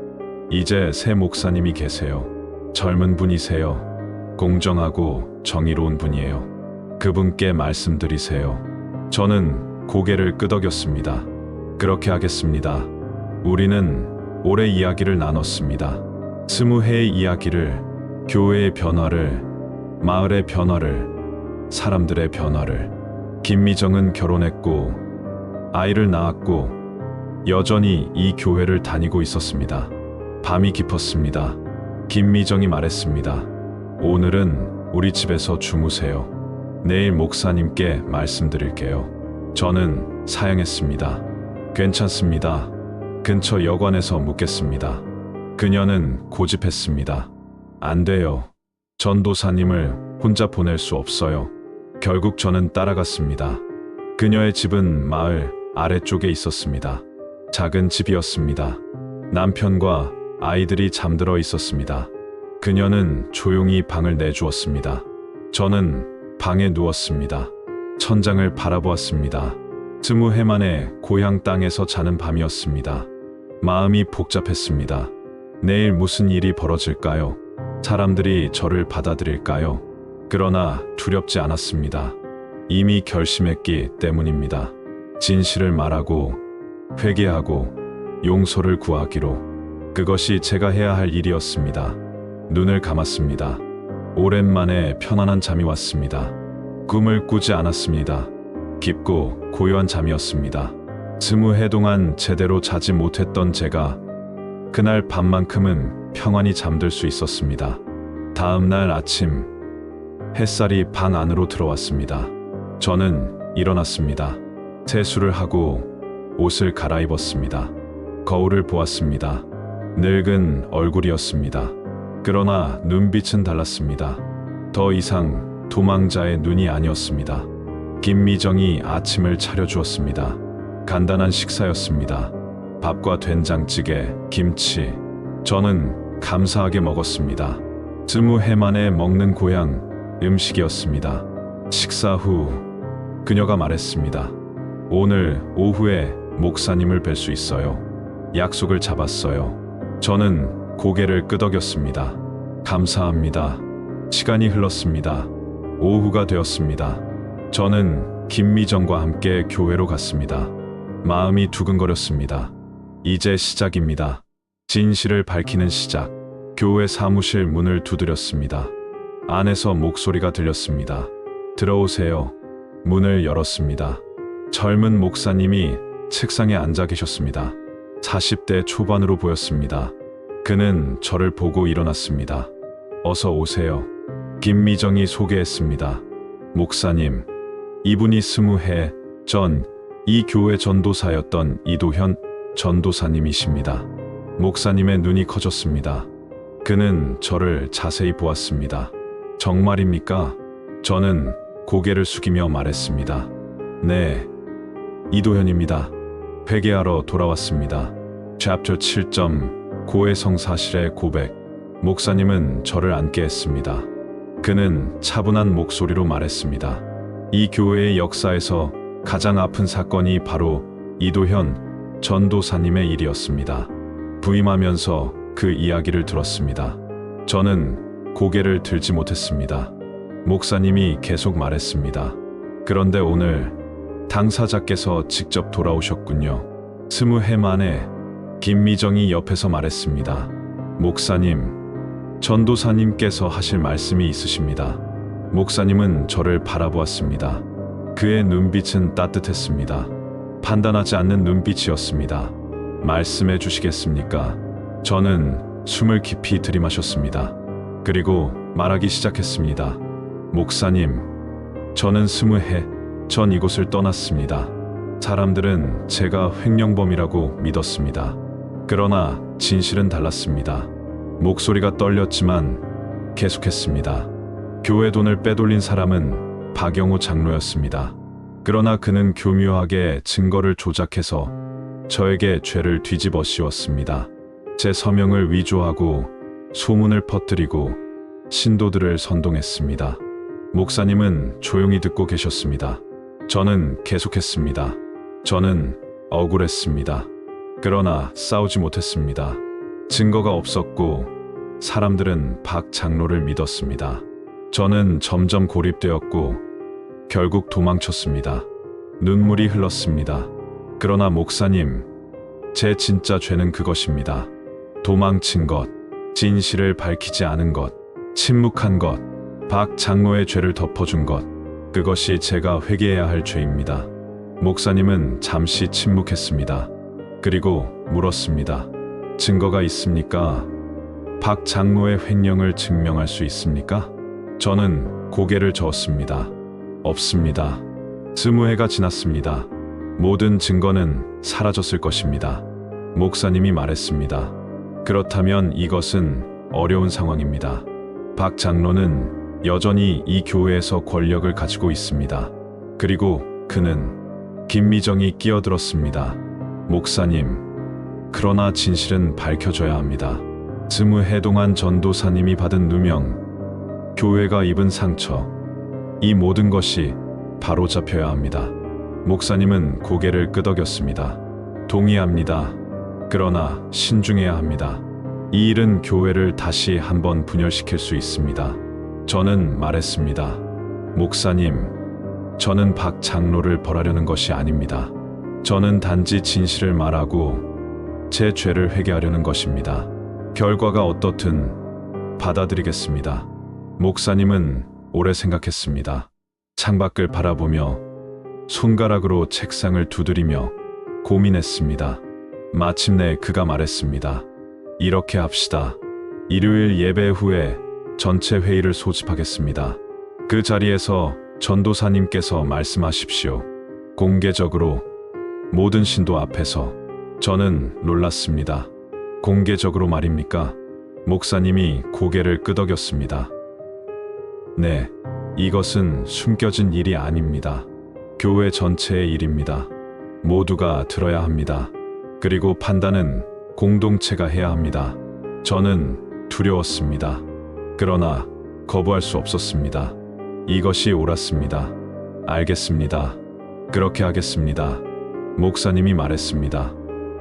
Speaker 1: 이제 새 목사님이 계세요. 젊은 분이세요. 공정하고 정의로운 분이에요. 그분께 말씀드리세요. 저는 고개를 끄덕였습니다. 그렇게 하겠습니다. 우리는 오래 이야기를 나눴습니다. 20회의 이야기를, 교회의 변화를, 마을의 변화를, 사람들의 변화를. 김미정은 결혼했고 아이를 낳았고 여전히 이 교회를 다니고 있었습니다. 밤이 깊었습니다. 김미정이 말했습니다. 오늘은 우리 집에서 주무세요. 내일 목사님께 말씀드릴게요. 저는 사양했습니다. 괜찮습니다. 근처 여관에서 묵겠습니다. 그녀는 고집했습니다. 안 돼요. 전도사님을 혼자 보낼 수 없어요. 결국 저는 따라갔습니다. 그녀의 집은 마을 아래쪽에 있었습니다. 작은 집이었습니다. 남편과 아이들이 잠들어 있었습니다. 그녀는 조용히 방을 내주었습니다. 저는 방에 누웠습니다. 천장을 바라보았습니다. 20해 만에 고향 땅에서 자는 밤이었습니다. 마음이 복잡했습니다. 내일 무슨 일이 벌어질까요? 사람들이 저를 받아들일까요? 그러나 두렵지 않았습니다. 이미 결심했기 때문입니다. 진실을 말하고 회개하고 용서를 구하기로. 그것이 제가 해야 할 일이었습니다. 눈을 감았습니다. 오랜만에 편안한 잠이 왔습니다. 꿈을 꾸지 않았습니다. 깊고 고요한 잠이었습니다. 20해 동안 제대로 자지 못했던 제가 그날 밤만큼은 평안히 잠들 수 있었습니다. 다음 날 아침 햇살이 방 안으로 들어왔습니다. 저는 일어났습니다. 세수를 하고 옷을 갈아입었습니다. 거울을 보았습니다. 늙은 얼굴이었습니다. 그러나 눈빛은 달랐습니다. 더 이상 도망자의 눈이 아니었습니다. 김미정이 아침을 차려주었습니다. 간단한 식사였습니다. 밥과 된장찌개, 김치. 저는 감사하게 먹었습니다. 20해 만에 먹는 고향 음식이었습니다. 식사 후 그녀가 말했습니다. 오늘 오후에 목사님을 뵐 수 있어요. 약속을 잡았어요. 저는 고개를 끄덕였습니다. 감사합니다. 시간이 흘렀습니다. 오후가 되었습니다. 저는 김미정과 함께 교회로 갔습니다. 마음이 두근거렸습니다. 이제 시작입니다. 진실을 밝히는 시작. 교회 사무실 문을 두드렸습니다. 안에서 목소리가 들렸습니다. 들어오세요. 문을 열었습니다. 젊은 목사님이 책상에 앉아 계셨습니다. 40대 초반으로 보였습니다. 그는 저를 보고 일어났습니다. 어서 오세요. 김미정이 소개했습니다. 목사님, 이분이 20해 전 이 교회 전도사였던 이도현 전도사님이십니다. 목사님의 눈이 커졌습니다. 그는 저를 자세히 보았습니다. 정말입니까? 저는 고개를 숙이며 말했습니다. 네, 이도현입니다. 회개하러 돌아왔습니다. 챕터 7점 고해성 사실의 고백. 목사님은 저를 앉게 했습니다. 그는 차분한 목소리로 말했습니다. 이 교회의 역사에서 가장 아픈 사건이 바로 이도현 전도사님의 일이었습니다. 부임하면서 그 이야기를 들었습니다. 저는 고개를 들지 못했습니다. 목사님이 계속 말했습니다. 그런데 오늘 당사자께서 직접 돌아오셨군요. 20해 만에 김미정이 옆에서 말했습니다. 목사님, 전도사님께서 하실 말씀이 있으십니다. 목사님은 저를 바라보았습니다. 그의 눈빛은 따뜻했습니다. 판단하지 않는 눈빛이었습니다. 말씀해 주시겠습니까? 저는 숨을 깊이 들이마셨습니다. 그리고 말하기 시작했습니다. 목사님, 저는 20해 전 이곳을 떠났습니다. 사람들은 제가 횡령범이라고 믿었습니다. 그러나 진실은 달랐습니다. 목소리가 떨렸지만 계속했습니다. 교회 돈을 빼돌린 사람은 박영호 장로였습니다. 그러나 그는 교묘하게 증거를 조작해서 저에게 죄를 뒤집어 씌웠습니다. 제 서명을 위조하고 소문을 퍼뜨리고 신도들을 선동했습니다. 목사님은 조용히 듣고 계셨습니다. 저는 계속했습니다. 저는 억울했습니다. 그러나 싸우지 못했습니다. 증거가 없었고 사람들은 박 장로를 믿었습니다. 저는 점점 고립되었고 결국 도망쳤습니다. 눈물이 흘렀습니다. 그러나 목사님, 제 진짜 죄는 그것입니다. 도망친 것, 진실을 밝히지 않은 것, 침묵한 것, 박 장로의 죄를 덮어준 것, 그것이 제가 회개해야 할 죄입니다. 목사님은 잠시 침묵했습니다. 그리고 물었습니다. 증거가 있습니까? 박 장로의 횡령을 증명할 수 있습니까? 저는 고개를 저었습니다. 없습니다. 20해가 지났습니다. 모든 증거는 사라졌을 것입니다. 목사님이 말했습니다. 그렇다면 이것은 어려운 상황입니다. 박 장로는 여전히 이 교회에서 권력을 가지고 있습니다. 그리고 그는 김미정이 끼어들었습니다. 목사님, 그러나 진실은 밝혀져야 합니다. 20해 동안 전도사님이 받은 누명, 교회가 입은 상처, 이 모든 것이 바로잡혀야 합니다. 목사님은 고개를 끄덕였습니다. 동의합니다. 그러나 신중해야 합니다. 이 일은 교회를 다시 한번 분열시킬 수 있습니다. 저는 말했습니다. 목사님, 저는 박 장로를 벌하려는 것이 아닙니다. 저는 단지 진실을 말하고 제 죄를 회개하려는 것입니다. 결과가 어떻든 받아들이겠습니다. 목사님은 오래 생각했습니다. 창밖을 바라보며 손가락으로 책상을 두드리며 고민했습니다. 마침내 그가 말했습니다. 이렇게 합시다. 일요일 예배 후에 전체 회의를 소집하겠습니다. 그 자리에서 전도사님께서 말씀하십시오. 공개적으로 모든 신도 앞에서. 저는 놀랐습니다. 공개적으로 말입니까? 목사님이 고개를 끄덕였습니다. 네, 이것은 숨겨진 일이 아닙니다. 교회 전체의 일입니다. 모두가 들어야 합니다. 그리고 판단은 공동체가 해야 합니다. 저는 두려웠습니다. 그러나 거부할 수 없었습니다. 이것이 옳았습니다. 알겠습니다. 그렇게 하겠습니다. 목사님이 말했습니다.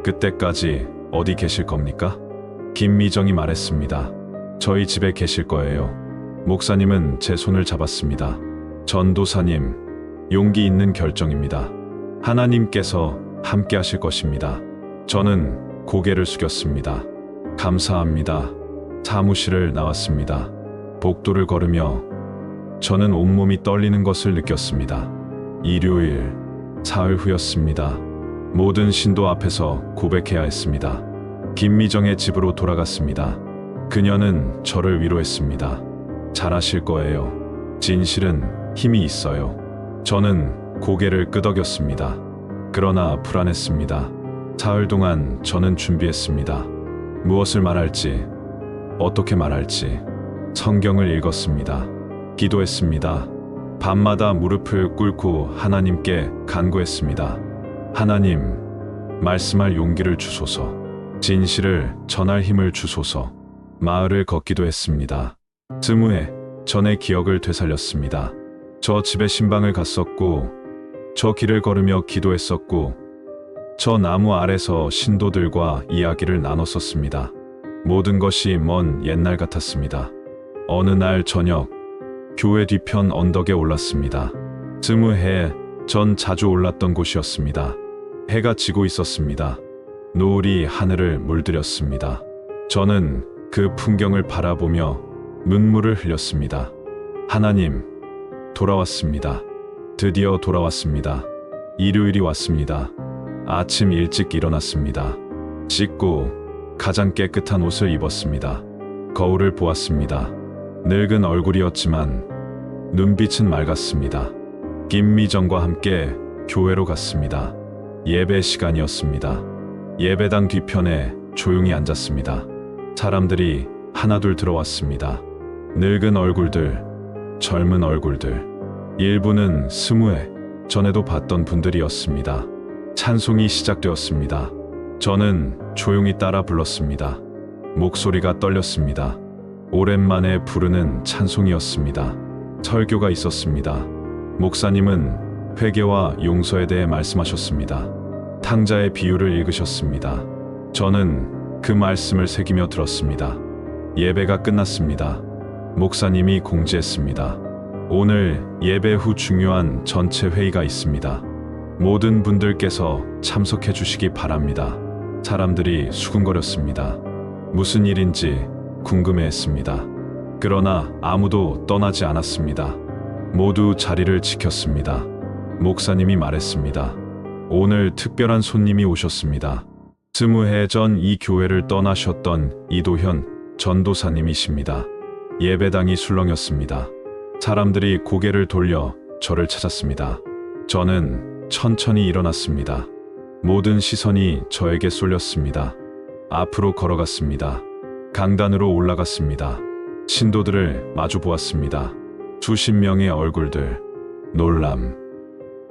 Speaker 1: 그때까지 어디 계실 겁니까? 김미정이 말했습니다. 저희 집에 계실 거예요. 목사님은 제 손을 잡았습니다. 전도사님, 용기 있는 결정입니다. 하나님께서 함께 하실 것입니다. 저는 고개를 숙였습니다. 감사합니다. 사무실을 나왔습니다. 복도를 걸으며 저는 온몸이 떨리는 것을 느꼈습니다. 일요일, 사흘 후였습니다. 모든 신도 앞에서 고백해야 했습니다. 김미정의 집으로 돌아갔습니다. 그녀는 저를 위로했습니다. 잘하실 거예요. 진실은 힘이 있어요. 저는 고개를 끄덕였습니다. 그러나 불안했습니다. 사흘 동안 저는 준비했습니다. 무엇을 말할지, 어떻게 말할지. 성경을 읽었습니다. 기도했습니다. 밤마다 무릎을 꿇고 하나님께 간구했습니다. 하나님, 말씀할 용기를 주소서. 진실을 전할 힘을 주소서. 마을을 걷기도 했습니다. 20해 전의 기억을 되살렸습니다. 저 집에 신방을 갔었고, 저 길을 걸으며 기도했었고, 저 나무 아래서 신도들과 이야기를 나눴었습니다. 모든 것이 먼 옛날 같았습니다. 어느 날 저녁, 교회 뒤편 언덕에 올랐습니다. 20해 전 자주 올랐던 곳이었습니다. 해가 지고 있었습니다. 노을이 하늘을 물들였습니다. 저는 그 풍경을 바라보며 눈물을 흘렸습니다. 하나님, 돌아왔습니다. 드디어 돌아왔습니다. 일요일이 왔습니다. 아침 일찍 일어났습니다. 씻고 가장 깨끗한 옷을 입었습니다. 거울을 보았습니다. 늙은 얼굴이었지만 눈빛은 맑았습니다. 김미정과 함께 교회로 갔습니다. 예배 시간이었습니다. 예배당 뒤편에 조용히 앉았습니다. 사람들이 하나둘 들어왔습니다. 늙은 얼굴들, 젊은 얼굴들, 일부는 20회 전에도 봤던 분들이었습니다. 찬송이 시작되었습니다. 저는 조용히 따라 불렀습니다. 목소리가 떨렸습니다. 오랜만에 부르는 찬송이었습니다. 설교가 있었습니다. 목사님은 회개와 용서에 대해 말씀하셨습니다. 탕자의 비유를 읽으셨습니다. 저는 그 말씀을 새기며 들었습니다. 예배가 끝났습니다. 목사님이 공지했습니다. 오늘 예배 후 중요한 전체 회의가 있습니다. 모든 분들께서 참석해 주시기 바랍니다. 사람들이 수군거렸습니다. 무슨 일인지 궁금해했습니다. 그러나 아무도 떠나지 않았습니다. 모두 자리를 지켰습니다. 목사님이 말했습니다. 오늘 특별한 손님이 오셨습니다. 20해 전 이 교회를 떠나셨던 이도현 전도사님이십니다. 예배당이 술렁였습니다. 사람들이 고개를 돌려 저를 찾았습니다. 저는 천천히 일어났습니다. 모든 시선이 저에게 쏠렸습니다. 앞으로 걸어갔습니다. 강단으로 올라갔습니다. 신도들을 마주 보았습니다. 수십 명의 얼굴들, 놀람,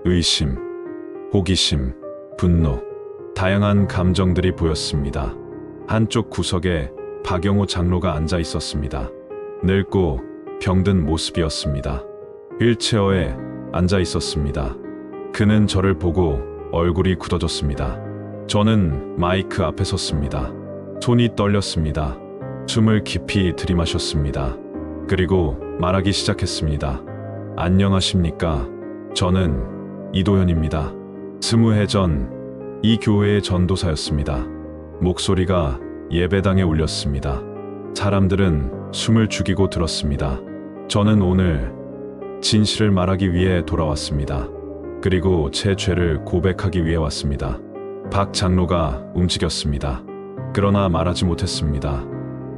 Speaker 1: 의심, 호기심, 분노, 다양한 감정들이 보였습니다. 한쪽 구석에 박영호 장로가 앉아 있었습니다. 늙고 병든 모습이었습니다. 휠체어에 앉아 있었습니다. 그는 저를 보고 얼굴이 굳어졌습니다. 저는 마이크 앞에 섰습니다. 손이 떨렸습니다. 숨을 깊이 들이마셨습니다. 그리고 말하기 시작했습니다. 안녕하십니까? 저는 이도현입니다. 20해 전 이 교회의 전도사였습니다. 목소리가 예배당에 울렸습니다. 사람들은 숨을 죽이고 들었습니다. 저는 오늘 진실을 말하기 위해 돌아왔습니다. 그리고 제 죄를 고백하기 위해 왔습니다. 박 장로가 움직였습니다. 그러나 말하지 못했습니다.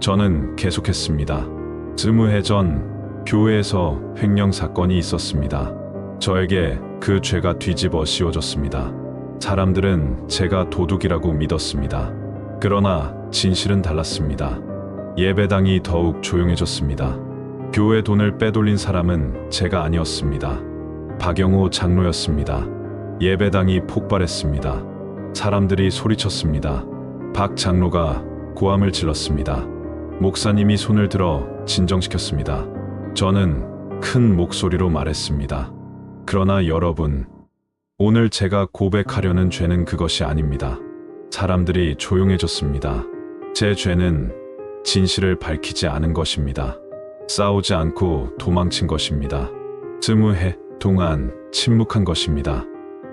Speaker 1: 저는 계속했습니다. 20해 전 교회에서 횡령 사건이 있었습니다. 저에게 그 죄가 뒤집어 씌워졌습니다. 사람들은 제가 도둑이라고 믿었습니다. 그러나 진실은 달랐습니다. 예배당이 더욱 조용해졌습니다. 교회 돈을 빼돌린 사람은 제가 아니었습니다. 박영호 장로였습니다. 예배당이 폭발했습니다. 사람들이 소리쳤습니다. 박 장로가 고함을 질렀습니다. 목사님이 손을 들어 진정시켰습니다. 저는 큰 목소리로 말했습니다. 그러나 여러분, 오늘 제가 고백하려는 죄는 그것이 아닙니다. 사람들이 조용해졌습니다. 제 죄는 진실을 밝히지 않은 것입니다. 싸우지 않고 도망친 것입니다. 20해 동안 침묵한 것입니다.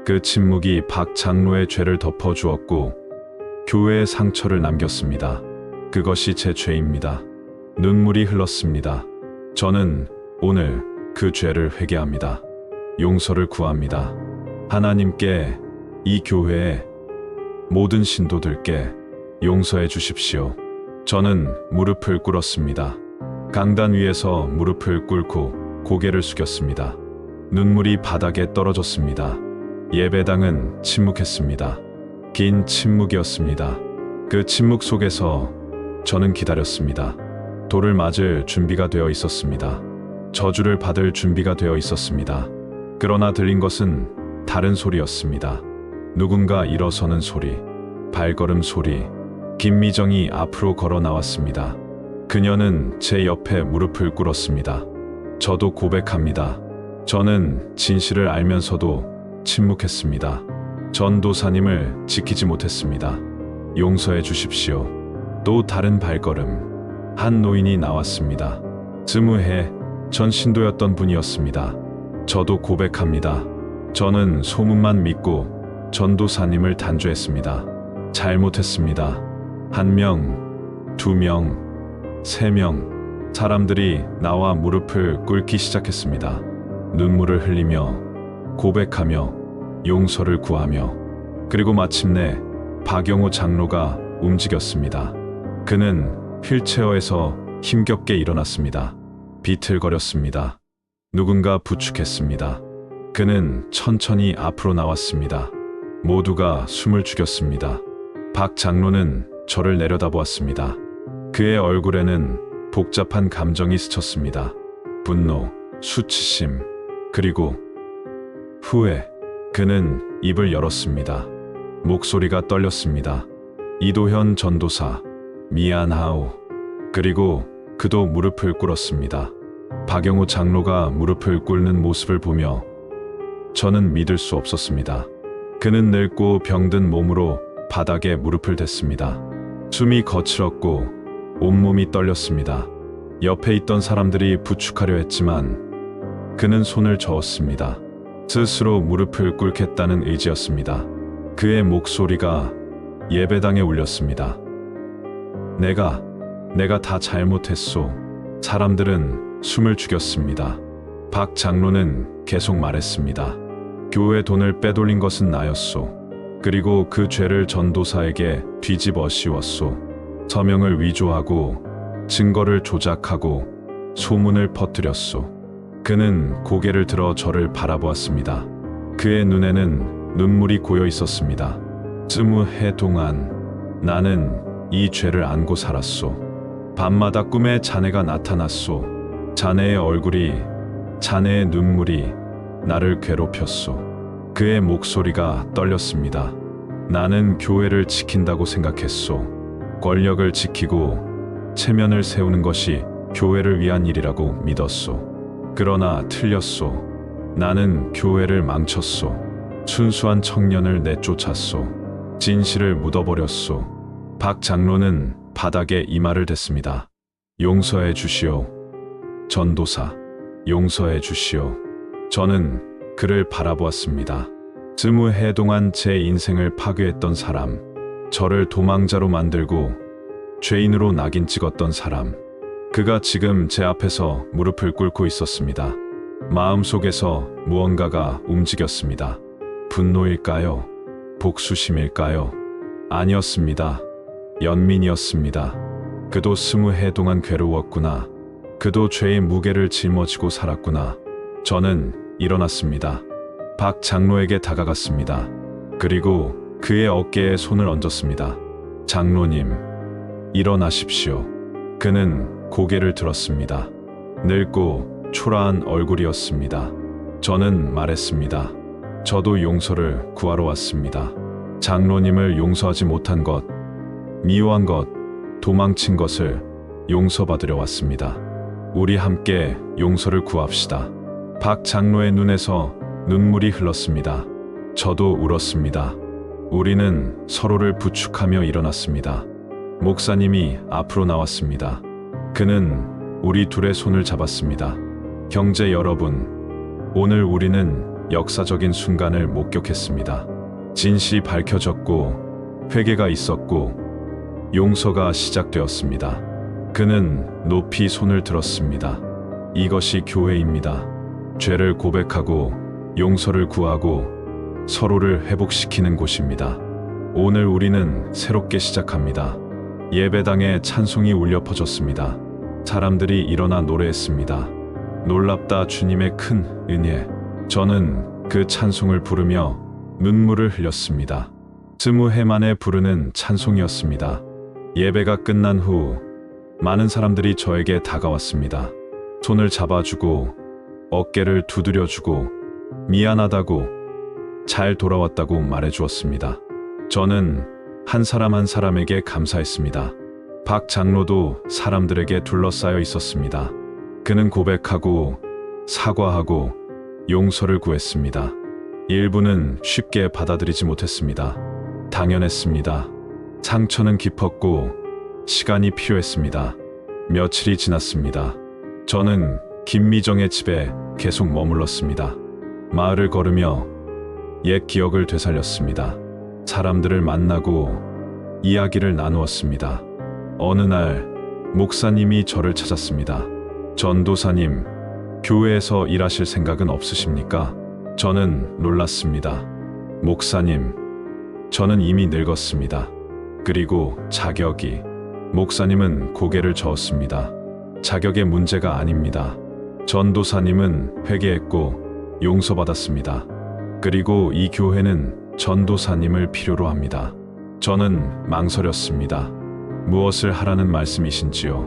Speaker 1: 그 침묵이 박 장로의 죄를 덮어주었고 교회의 상처를 남겼습니다. 그것이 제 죄입니다. 눈물이 흘렀습니다. 저는 오늘 그 죄를 회개합니다. 용서를 구합니다. 하나님께, 이 교회의 모든 신도들께 용서해 주십시오. 저는 무릎을 꿇었습니다. 강단 위에서 무릎을 꿇고 고개를 숙였습니다. 눈물이 바닥에 떨어졌습니다. 예배당은 침묵했습니다. 긴 침묵이었습니다. 그 침묵 속에서 저는 기다렸습니다. 돌을 맞을 준비가 되어 있었습니다. 저주를 받을 준비가 되어 있었습니다. 그러나 들린 것은 다른 소리였습니다. 누군가 일어서는 소리, 발걸음 소리. 김미정이 앞으로 걸어 나왔습니다. 그녀는 제 옆에 무릎을 꿇었습니다. 저도 고백합니다. 저는 진실을 알면서도 침묵했습니다. 전도사님을 지키지 못했습니다. 용서해 주십시오. 또 다른 발걸음. 한 노인이 나왔습니다. 20해 전 신도였던 분이었습니다. 저도 고백합니다. 저는 소문만 믿고 전도사님을 단죄했습니다. 잘못했습니다. 한 명, 두 명, 세 명, 사람들이 나와 무릎을 꿇기 시작했습니다. 눈물을 흘리며, 고백하며, 용서를 구하며, 그리고 마침내 박영호 장로가 움직였습니다. 그는 휠체어에서 힘겹게 일어났습니다. 비틀거렸습니다. 누군가 부축했습니다. 그는 천천히 앞으로 나왔습니다. 모두가 숨을 죽였습니다. 박 장로는 저를 내려다보았습니다. 그의 얼굴에는 복잡한 감정이 스쳤습니다. 분노, 수치심, 그리고 후회. 그는 입을 열었습니다. 목소리가 떨렸습니다. 이도현 전도사, 미안하오. 그리고 그도 무릎을 꿇었습니다. 박영호 장로가 무릎을 꿇는 모습을 보며 저는 믿을 수 없었습니다. 그는 늙고 병든 몸으로 바닥에 무릎을 댔습니다. 숨이 거칠었고 온몸이 떨렸습니다. 옆에 있던 사람들이 부축하려 했지만 그는 손을 저었습니다. 스스로 무릎을 꿇겠다는 의지였습니다. 그의 목소리가 예배당에 울렸습니다. 내가 다 잘못했소. 사람들은 숨을 죽였습니다. 박 장로는 계속 말했습니다. 교회 돈을 빼돌린 것은 나였소. 그리고 그 죄를 전도사에게 뒤집어 씌웠소. 서명을 위조하고 증거를 조작하고 소문을 퍼뜨렸소. 그는 고개를 들어 저를 바라보았습니다. 그의 눈에는 눈물이 고여 있었습니다. 20해 동안 나는 이 죄를 안고 살았소. 밤마다 꿈에 자네가 나타났소. 자네의 얼굴이, 자네의 눈물이 나를 괴롭혔소. 그의 목소리가 떨렸습니다. 나는 교회를 지킨다고 생각했소. 권력을 지키고 체면을 세우는 것이 교회를 위한 일이라고 믿었소. 그러나 틀렸소. 나는 교회를 망쳤소. 순수한 청년을 내쫓았소. 진실을 묻어버렸소. 박 장로는 바닥에 이마를 댔습니다. 용서해 주시오. 전도사, 용서해 주시오. 저는 그를 바라보았습니다. 20해 동안 제 인생을 파괴했던 사람, 저를 도망자로 만들고 죄인으로 낙인 찍었던 사람, 그가 지금 제 앞에서 무릎을 꿇고 있었습니다. 마음속에서 무언가가 움직였습니다. 분노일까요? 복수심일까요? 아니었습니다. 연민이었습니다. 그도 20해 동안 괴로웠구나. 그도 죄의 무게를 짊어지고 살았구나. 저는 일어났습니다. 박 장로에게 다가갔습니다. 그리고 그의 어깨에 손을 얹었습니다. 장로님, 일어나십시오. 그는 고개를 들었습니다. 늙고 초라한 얼굴이었습니다. 저는 말했습니다. 저도 용서를 구하러 왔습니다. 장로님을 용서하지 못한 것, 미워한 것, 도망친 것을 용서받으려 왔습니다. 우리 함께 용서를 구합시다. 박 장로의 눈에서 눈물이 흘렀습니다. 저도 울었습니다. 우리는 서로를 부축하며 일어났습니다. 목사님이 앞으로 나왔습니다. 그는 우리 둘의 손을 잡았습니다. 형제 여러분, 오늘 우리는 역사적인 순간을 목격했습니다. 진실이 밝혀졌고 회개가 있었고 용서가 시작되었습니다. 그는 높이 손을 들었습니다. 이것이 교회입니다. 죄를 고백하고 용서를 구하고 서로를 회복시키는 곳입니다. 오늘 우리는 새롭게 시작합니다. 예배당에 찬송이 울려 퍼졌습니다. 사람들이 일어나 노래했습니다. 놀랍다 주님의 큰 은혜. 저는 그 찬송을 부르며 눈물을 흘렸습니다. 20해 만에 부르는 찬송이었습니다. 예배가 끝난 후 많은 사람들이 저에게 다가왔습니다. 손을 잡아주고 어깨를 두드려주고 미안하다고 잘 돌아왔다고 말해주었습니다. 저는 한 사람 한 사람에게 감사했습니다. 박 장로도 사람들에게 둘러싸여 있었습니다. 그는 고백하고 사과하고 용서를 구했습니다. 일부는 쉽게 받아들이지 못했습니다. 당연했습니다. 상처는 깊었고 시간이 필요했습니다. 며칠이 지났습니다. 저는 김미정의 집에 계속 머물렀습니다. 마을을 걸으며 옛 기억을 되살렸습니다. 사람들을 만나고 이야기를 나누었습니다. 어느 날 목사님이 저를 찾았습니다. 전도사님, 교회에서 일하실 생각은 없으십니까? 저는 놀랐습니다. 목사님, 저는 이미 늙었습니다. 그리고 자격이. 목사님은 고개를 저었습니다. 자격의 문제가 아닙니다. 전도사님은 회개했고 용서받았습니다. 그리고 이 교회는 전도사님을 필요로 합니다. 저는 망설였습니다. 무엇을 하라는 말씀이신지요?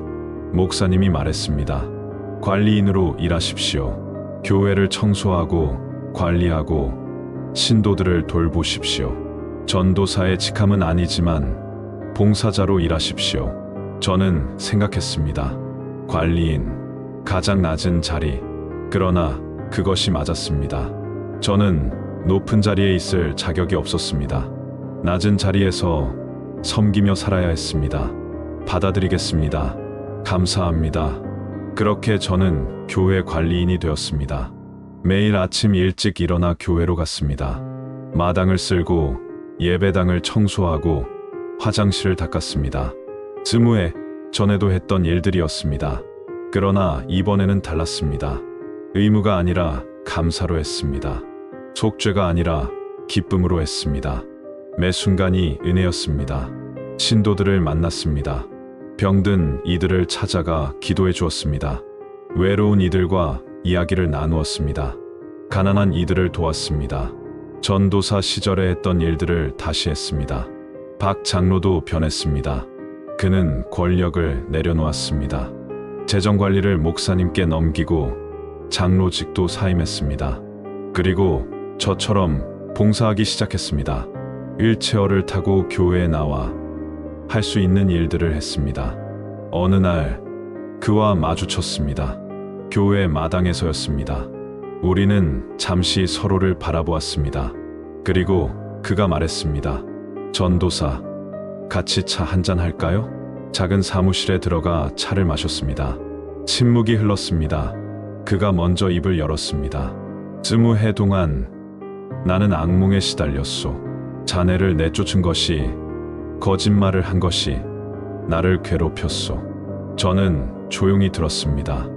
Speaker 1: 목사님이 말했습니다. 관리인으로 일하십시오. 교회를 청소하고 관리하고 신도들을 돌보십시오. 전도사의 직함은 아니지만 봉사자로 일하십시오. 저는 생각했습니다. 관리인, 가장 낮은 자리. 그러나 그것이 맞았습니다. 저는 높은 자리에 있을 자격이 없었습니다. 낮은 자리에서 섬기며 살아야 했습니다. 받아들이겠습니다. 감사합니다. 그렇게 저는 교회 관리인이 되었습니다. 매일 아침 일찍 일어나 교회로 갔습니다. 마당을 쓸고 예배당을 청소하고 화장실을 닦았습니다. 스무해 전에도 했던 일들이었습니다. 그러나 이번에는 달랐습니다. 의무가 아니라 감사로 했습니다. 속죄가 아니라 기쁨으로 했습니다. 매 순간이 은혜였습니다. 신도들을 만났습니다. 병든 이들을 찾아가 기도해 주었습니다. 외로운 이들과 이야기를 나누었습니다. 가난한 이들을 도왔습니다. 전도사 시절에 했던 일들을 다시 했습니다. 박 장로도 변했습니다. 그는 권력을 내려놓았습니다. 재정관리를 목사님께 넘기고 장로직도 사임했습니다. 그리고 저처럼 봉사하기 시작했습니다. 휠체어를 타고 교회에 나와 할 수 있는 일들을 했습니다. 어느 날 그와 마주쳤습니다. 교회 마당에서였습니다. 우리는 잠시 서로를 바라보았습니다. 그리고 그가 말했습니다. 전도사, 같이 차 한잔 할까요? 작은 사무실에 들어가 차를 마셨습니다. 침묵이 흘렀습니다. 그가 먼저 입을 열었습니다. 20해 동안 나는 악몽에 시달렸소. 자네를 내쫓은 것이, 거짓말을 한 것이 나를 괴롭혔소. 저는 조용히 들었습니다.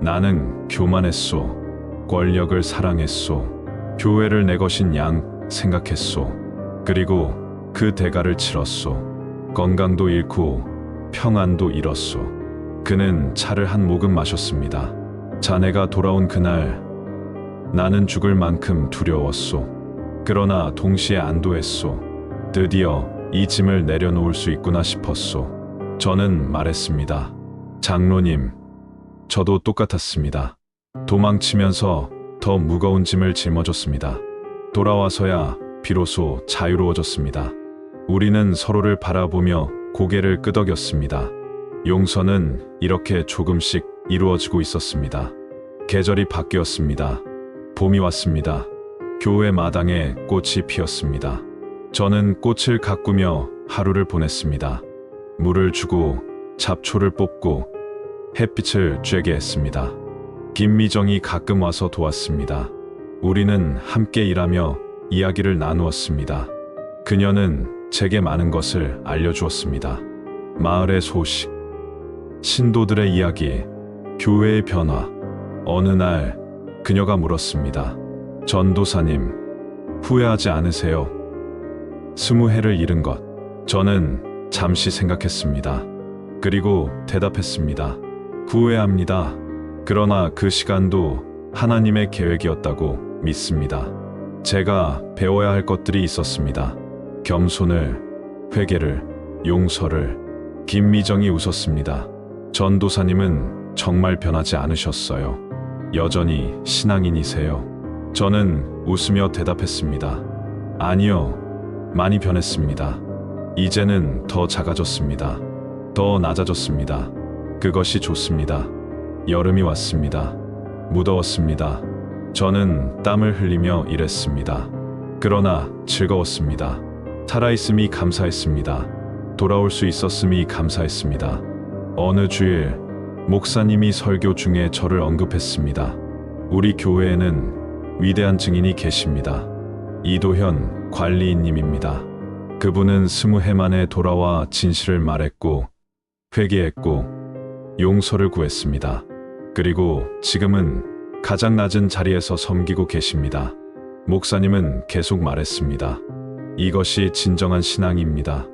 Speaker 1: 나는 교만했소. 권력을 사랑했소. 교회를 내 것인 양 생각했소. 그리고 그 대가를 치렀소. 건강도 잃고 평안도 잃었소. 그는 차를 한 모금 마셨습니다. 자네가 돌아온 그날 나는 죽을 만큼 두려웠소. 그러나 동시에 안도했소. 드디어 이 짐을 내려놓을 수 있구나 싶었소. 저는 말했습니다. 장로님, 저도 똑같았습니다. 도망치면서 더 무거운 짐을 짊어졌습니다. 돌아와서야 비로소 자유로워졌습니다. 우리는 서로를 바라보며 고개를 끄덕였습니다. 용서는 이렇게 조금씩 이루어지고 있었습니다. 계절이 바뀌었습니다. 봄이 왔습니다. 교회 마당에 꽃이 피었습니다. 저는 꽃을 가꾸며 하루를 보냈습니다. 물을 주고 잡초를 뽑고 햇빛을 쬐게 했습니다. 김미정이 가끔 와서 도왔습니다. 우리는 함께 일하며 이야기를 나누었습니다. 그녀는 제게 많은 것을 알려주었습니다. 마을의 소식, 신도들의 이야기, 교회의 변화. 어느 날 그녀가 물었습니다. 전도사님, 후회하지 않으세요? 20해를 잃은 것. 저는 잠시 생각했습니다. 그리고 대답했습니다. 후회합니다. 그러나 그 시간도 하나님의 계획이었다고 믿습니다. 제가 배워야 할 것들이 있었습니다. 겸손을, 회개를, 용서를. 김미정이 웃었습니다. 전도사님은 정말 변하지 않으셨어요. 여전히 신앙인이세요. 저는 웃으며 대답했습니다. 아니요, 많이 변했습니다. 이제는 더 작아졌습니다. 더 낮아졌습니다. 그것이 좋습니다. 여름이 왔습니다. 무더웠습니다. 저는 땀을 흘리며 일했습니다. 그러나 즐거웠습니다. 살아있음이 감사했습니다. 돌아올 수 있었음이 감사했습니다. 어느 주일 목사님이 설교 중에 저를 언급했습니다. 우리 교회에는 위대한 증인이 계십니다. 이도현 관리인님입니다. 그분은 20해 만에 돌아와 진실을 말했고 회개했고 용서를 구했습니다. 그리고 지금은 가장 낮은 자리에서 섬기고 계십니다. 목사님은 계속 말했습니다. 이것이 진정한 신앙입니다.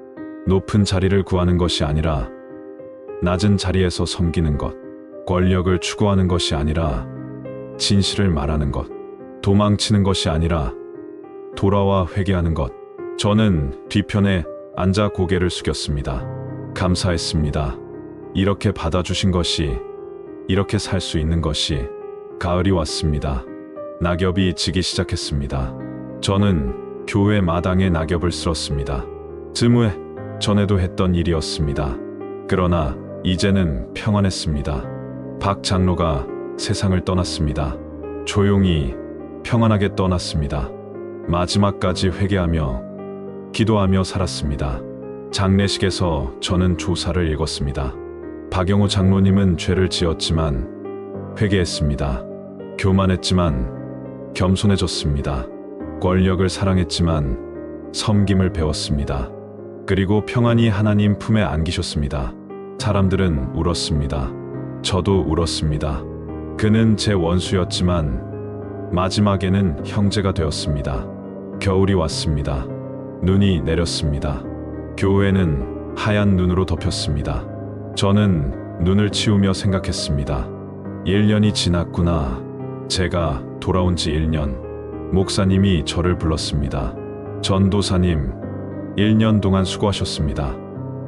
Speaker 1: 높은 자리를 구하는 것이 아니라 낮은 자리에서 섬기는 것, 권력을 추구하는 것이 아니라 진실을 말하는 것, 도망치는 것이 아니라 돌아와 회개하는 것. 저는 뒤편에 앉아 고개를 숙였습니다. 감사했습니다. 이렇게 받아주신 것이, 이렇게 살 수 있는 것이. 가을이 왔습니다. 낙엽이 지기 시작했습니다. 저는 교회 마당에 낙엽을 쓸었습니다. 20해 전에도 했던 일이었습니다. 그러나 이제는 평안했습니다. 박 장로가 세상을 떠났습니다. 조용히 평안하게 떠났습니다. 마지막까지 회개하며 기도하며 살았습니다. 장례식에서 저는 조사를 읽었습니다. 박영호 장로님은 죄를 지었지만 회개했습니다. 교만했지만 겸손해졌습니다. 권력을 사랑했지만 섬김을 배웠습니다. 그리고 평안히 하나님 품에 안기셨습니다. 사람들은 울었습니다. 저도 울었습니다. 그는 제 원수였지만 마지막에는 형제가 되었습니다. 겨울이 왔습니다. 눈이 내렸습니다. 교회는 하얀 눈으로 덮였습니다. 저는 눈을 치우며 생각했습니다. 1년이 지났구나. 제가 돌아온 지 1년. 목사님이 저를 불렀습니다. 전도사님, 1년 동안 수고하셨습니다.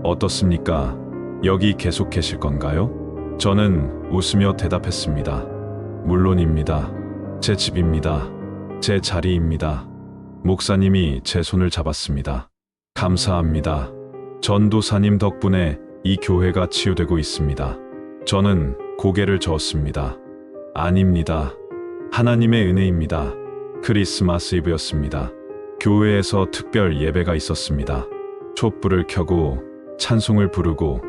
Speaker 1: 어떻습니까? 여기 계속 계실 건가요? 저는 웃으며 대답했습니다. 물론입니다. 제 집입니다. 제 자리입니다. 목사님이 제 손을 잡았습니다. 감사합니다. 전도사님 덕분에 이 교회가 치유되고 있습니다. 저는 고개를 저었습니다. 아닙니다. 하나님의 은혜입니다. 크리스마스 이브였습니다. 교회에서 특별 예배가 있었습니다. 촛불을 켜고 찬송을 부르고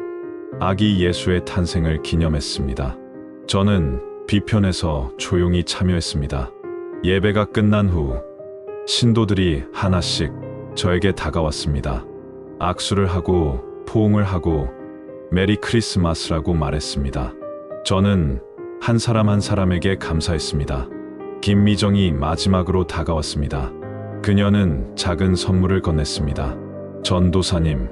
Speaker 1: 아기 예수의 탄생을 기념했습니다. 저는 뒤편에서 조용히 참여했습니다. 예배가 끝난 후 신도들이 하나씩 저에게 다가왔습니다. 악수를 하고 포옹을 하고 메리 크리스마스라고 말했습니다. 저는 한 사람 한 사람에게 감사했습니다. 김미정이 마지막으로 다가왔습니다. 그녀는 작은 선물을 건넸습니다. 전도사님,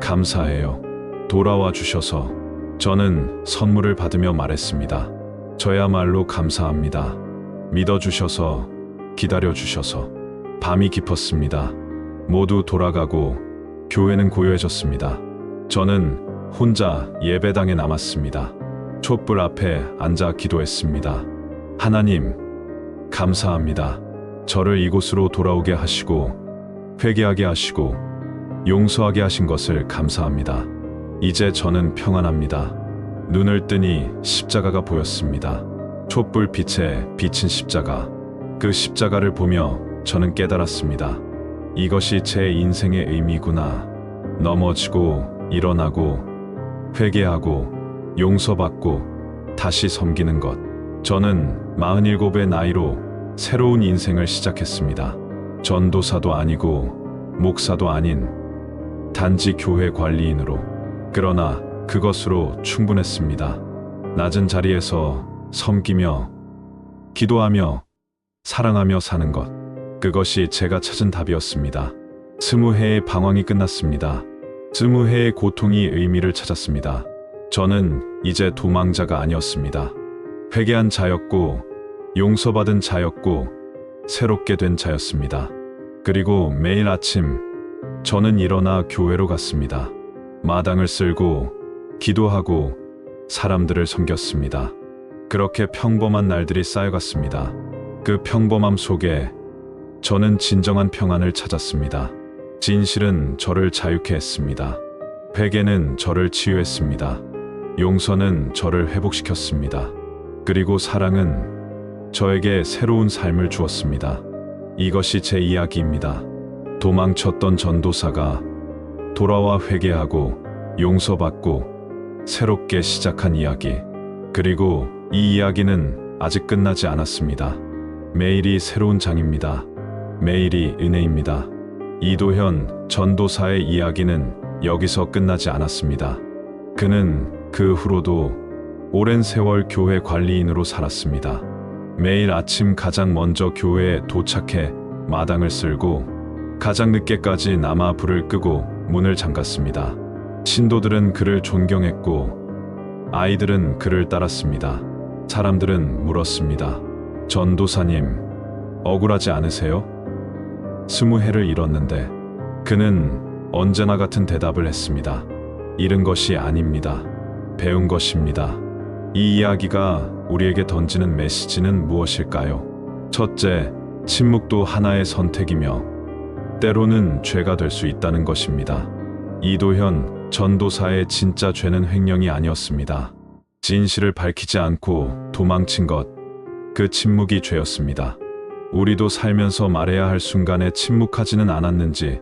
Speaker 1: 감사해요. 돌아와 주셔서. 저는 선물을 받으며 말했습니다. 저야말로 감사합니다. 믿어주셔서, 기다려주셔서. 밤이 깊었습니다. 모두 돌아가고 교회는 고요해졌습니다. 저는 혼자 예배당에 남았습니다. 촛불 앞에 앉아 기도했습니다. 하나님, 감사합니다. 저를 이곳으로 돌아오게 하시고 회개하게 하시고 용서하게 하신 것을 감사합니다. 이제 저는 평안합니다. 눈을 뜨니 십자가가 보였습니다. 촛불 빛에 비친 십자가. 그 십자가를 보며 저는 깨달았습니다. 이것이 제 인생의 의미구나. 넘어지고 일어나고 회개하고 용서받고 다시 섬기는 것. 저는 47의 나이로 새로운 인생을 시작했습니다. 전도사도 아니고 목사도 아닌 단지 교회 관리인으로. 그러나 그것으로 충분했습니다. 낮은 자리에서 섬기며 기도하며 사랑하며 사는 것. 그것이 제가 찾은 답이었습니다. 20해의 방황이 끝났습니다. 20해의 고통이 의미를 찾았습니다. 저는 이제 도망자가 아니었습니다. 회개한 자였고 용서받은 자였고 새롭게 된 자였습니다. 그리고 매일 아침 저는 일어나 교회로 갔습니다. 마당을 쓸고 기도하고 사람들을 섬겼습니다. 그렇게 평범한 날들이 쌓여갔습니다. 그 평범함 속에 저는 진정한 평안을 찾았습니다. 진실은 저를 자유케 했습니다. 회개는 저를 치유했습니다. 용서는 저를 회복시켰습니다. 그리고 사랑은 저에게 새로운 삶을 주었습니다. 이것이 제 이야기입니다. 도망쳤던 전도사가 돌아와 회개하고 용서받고 새롭게 시작한 이야기. 그리고 이 이야기는 아직 끝나지 않았습니다. 매일이 새로운 장입니다. 매일이 은혜입니다. 이도현 전도사의 이야기는 여기서 끝나지 않았습니다. 그는 그 후로도 오랜 세월 교회 관리인으로 살았습니다. 매일 아침 가장 먼저 교회에 도착해 마당을 쓸고 가장 늦게까지 남아 불을 끄고 문을 잠갔습니다. 신도들은 그를 존경했고 아이들은 그를 따랐습니다. 사람들은 물었습니다. 전도사님, 억울하지 않으세요? 20해를 잃었는데. 그는 언제나 같은 대답을 했습니다. 잃은 것이 아닙니다. 배운 것입니다. 이 이야기가 우리에게 던지는 메시지는 무엇일까요? 첫째, 침묵도 하나의 선택이며 때로는 죄가 될 수 있다는 것입니다. 이도현 전도사의 진짜 죄는 횡령이 아니었습니다. 진실을 밝히지 않고 도망친 것, 그 침묵이 죄였습니다. 우리도 살면서 말해야 할 순간에 침묵하지는 않았는지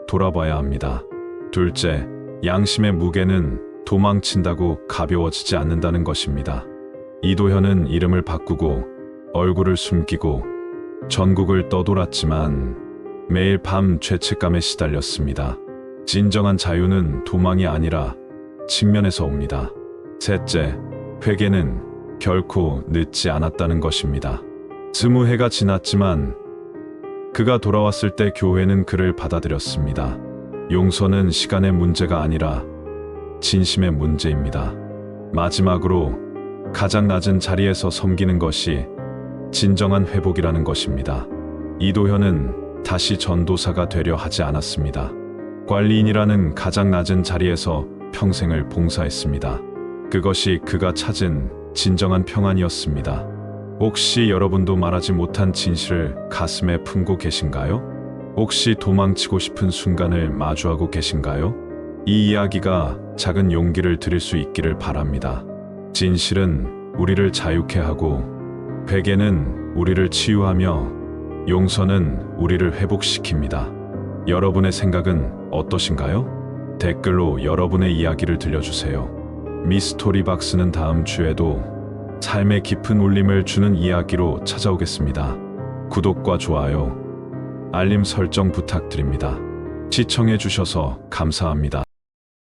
Speaker 1: 돌아봐야 합니다. 둘째, 양심의 무게는 도망친다고 가벼워지지 않는다는 것입니다. 이도현은 이름을 바꾸고 얼굴을 숨기고 전국을 떠돌았지만 매일 밤 죄책감에 시달렸습니다. 진정한 자유는 도망이 아니라 측면에서 옵니다. 셋째, 회개는 결코 늦지 않았다는 것입니다. 20해가 지났지만 그가 돌아왔을 때 교회는 그를 받아들였습니다. 용서는 시간의 문제가 아니라 진심의 문제입니다. 마지막으로 가장 낮은 자리에서 섬기는 것이 진정한 회복이라는 것입니다. 이도현은 다시 전도사가 되려 하지 않았습니다. 관리인이라는 가장 낮은 자리에서 평생을 봉사했습니다. 그것이 그가 찾은 진정한 평안이었습니다. 혹시 여러분도 말하지 못한 진실을 가슴에 품고 계신가요? 혹시 도망치고 싶은 순간을 마주하고 계신가요? 이 이야기가 작은 용기를 드릴 수 있기를 바랍니다. 진실은 우리를 자유케 하고, 회개는 우리를 치유하며, 용서는 우리를 회복시킵니다. 여러분의 생각은 어떠신가요? 댓글로 여러분의 이야기를 들려주세요. 미스토리박스는 다음 주에도 삶의 깊은 울림을 주는 이야기로 찾아오겠습니다. 구독과 좋아요, 알림 설정 부탁드립니다. 시청해 주셔서 감사합니다.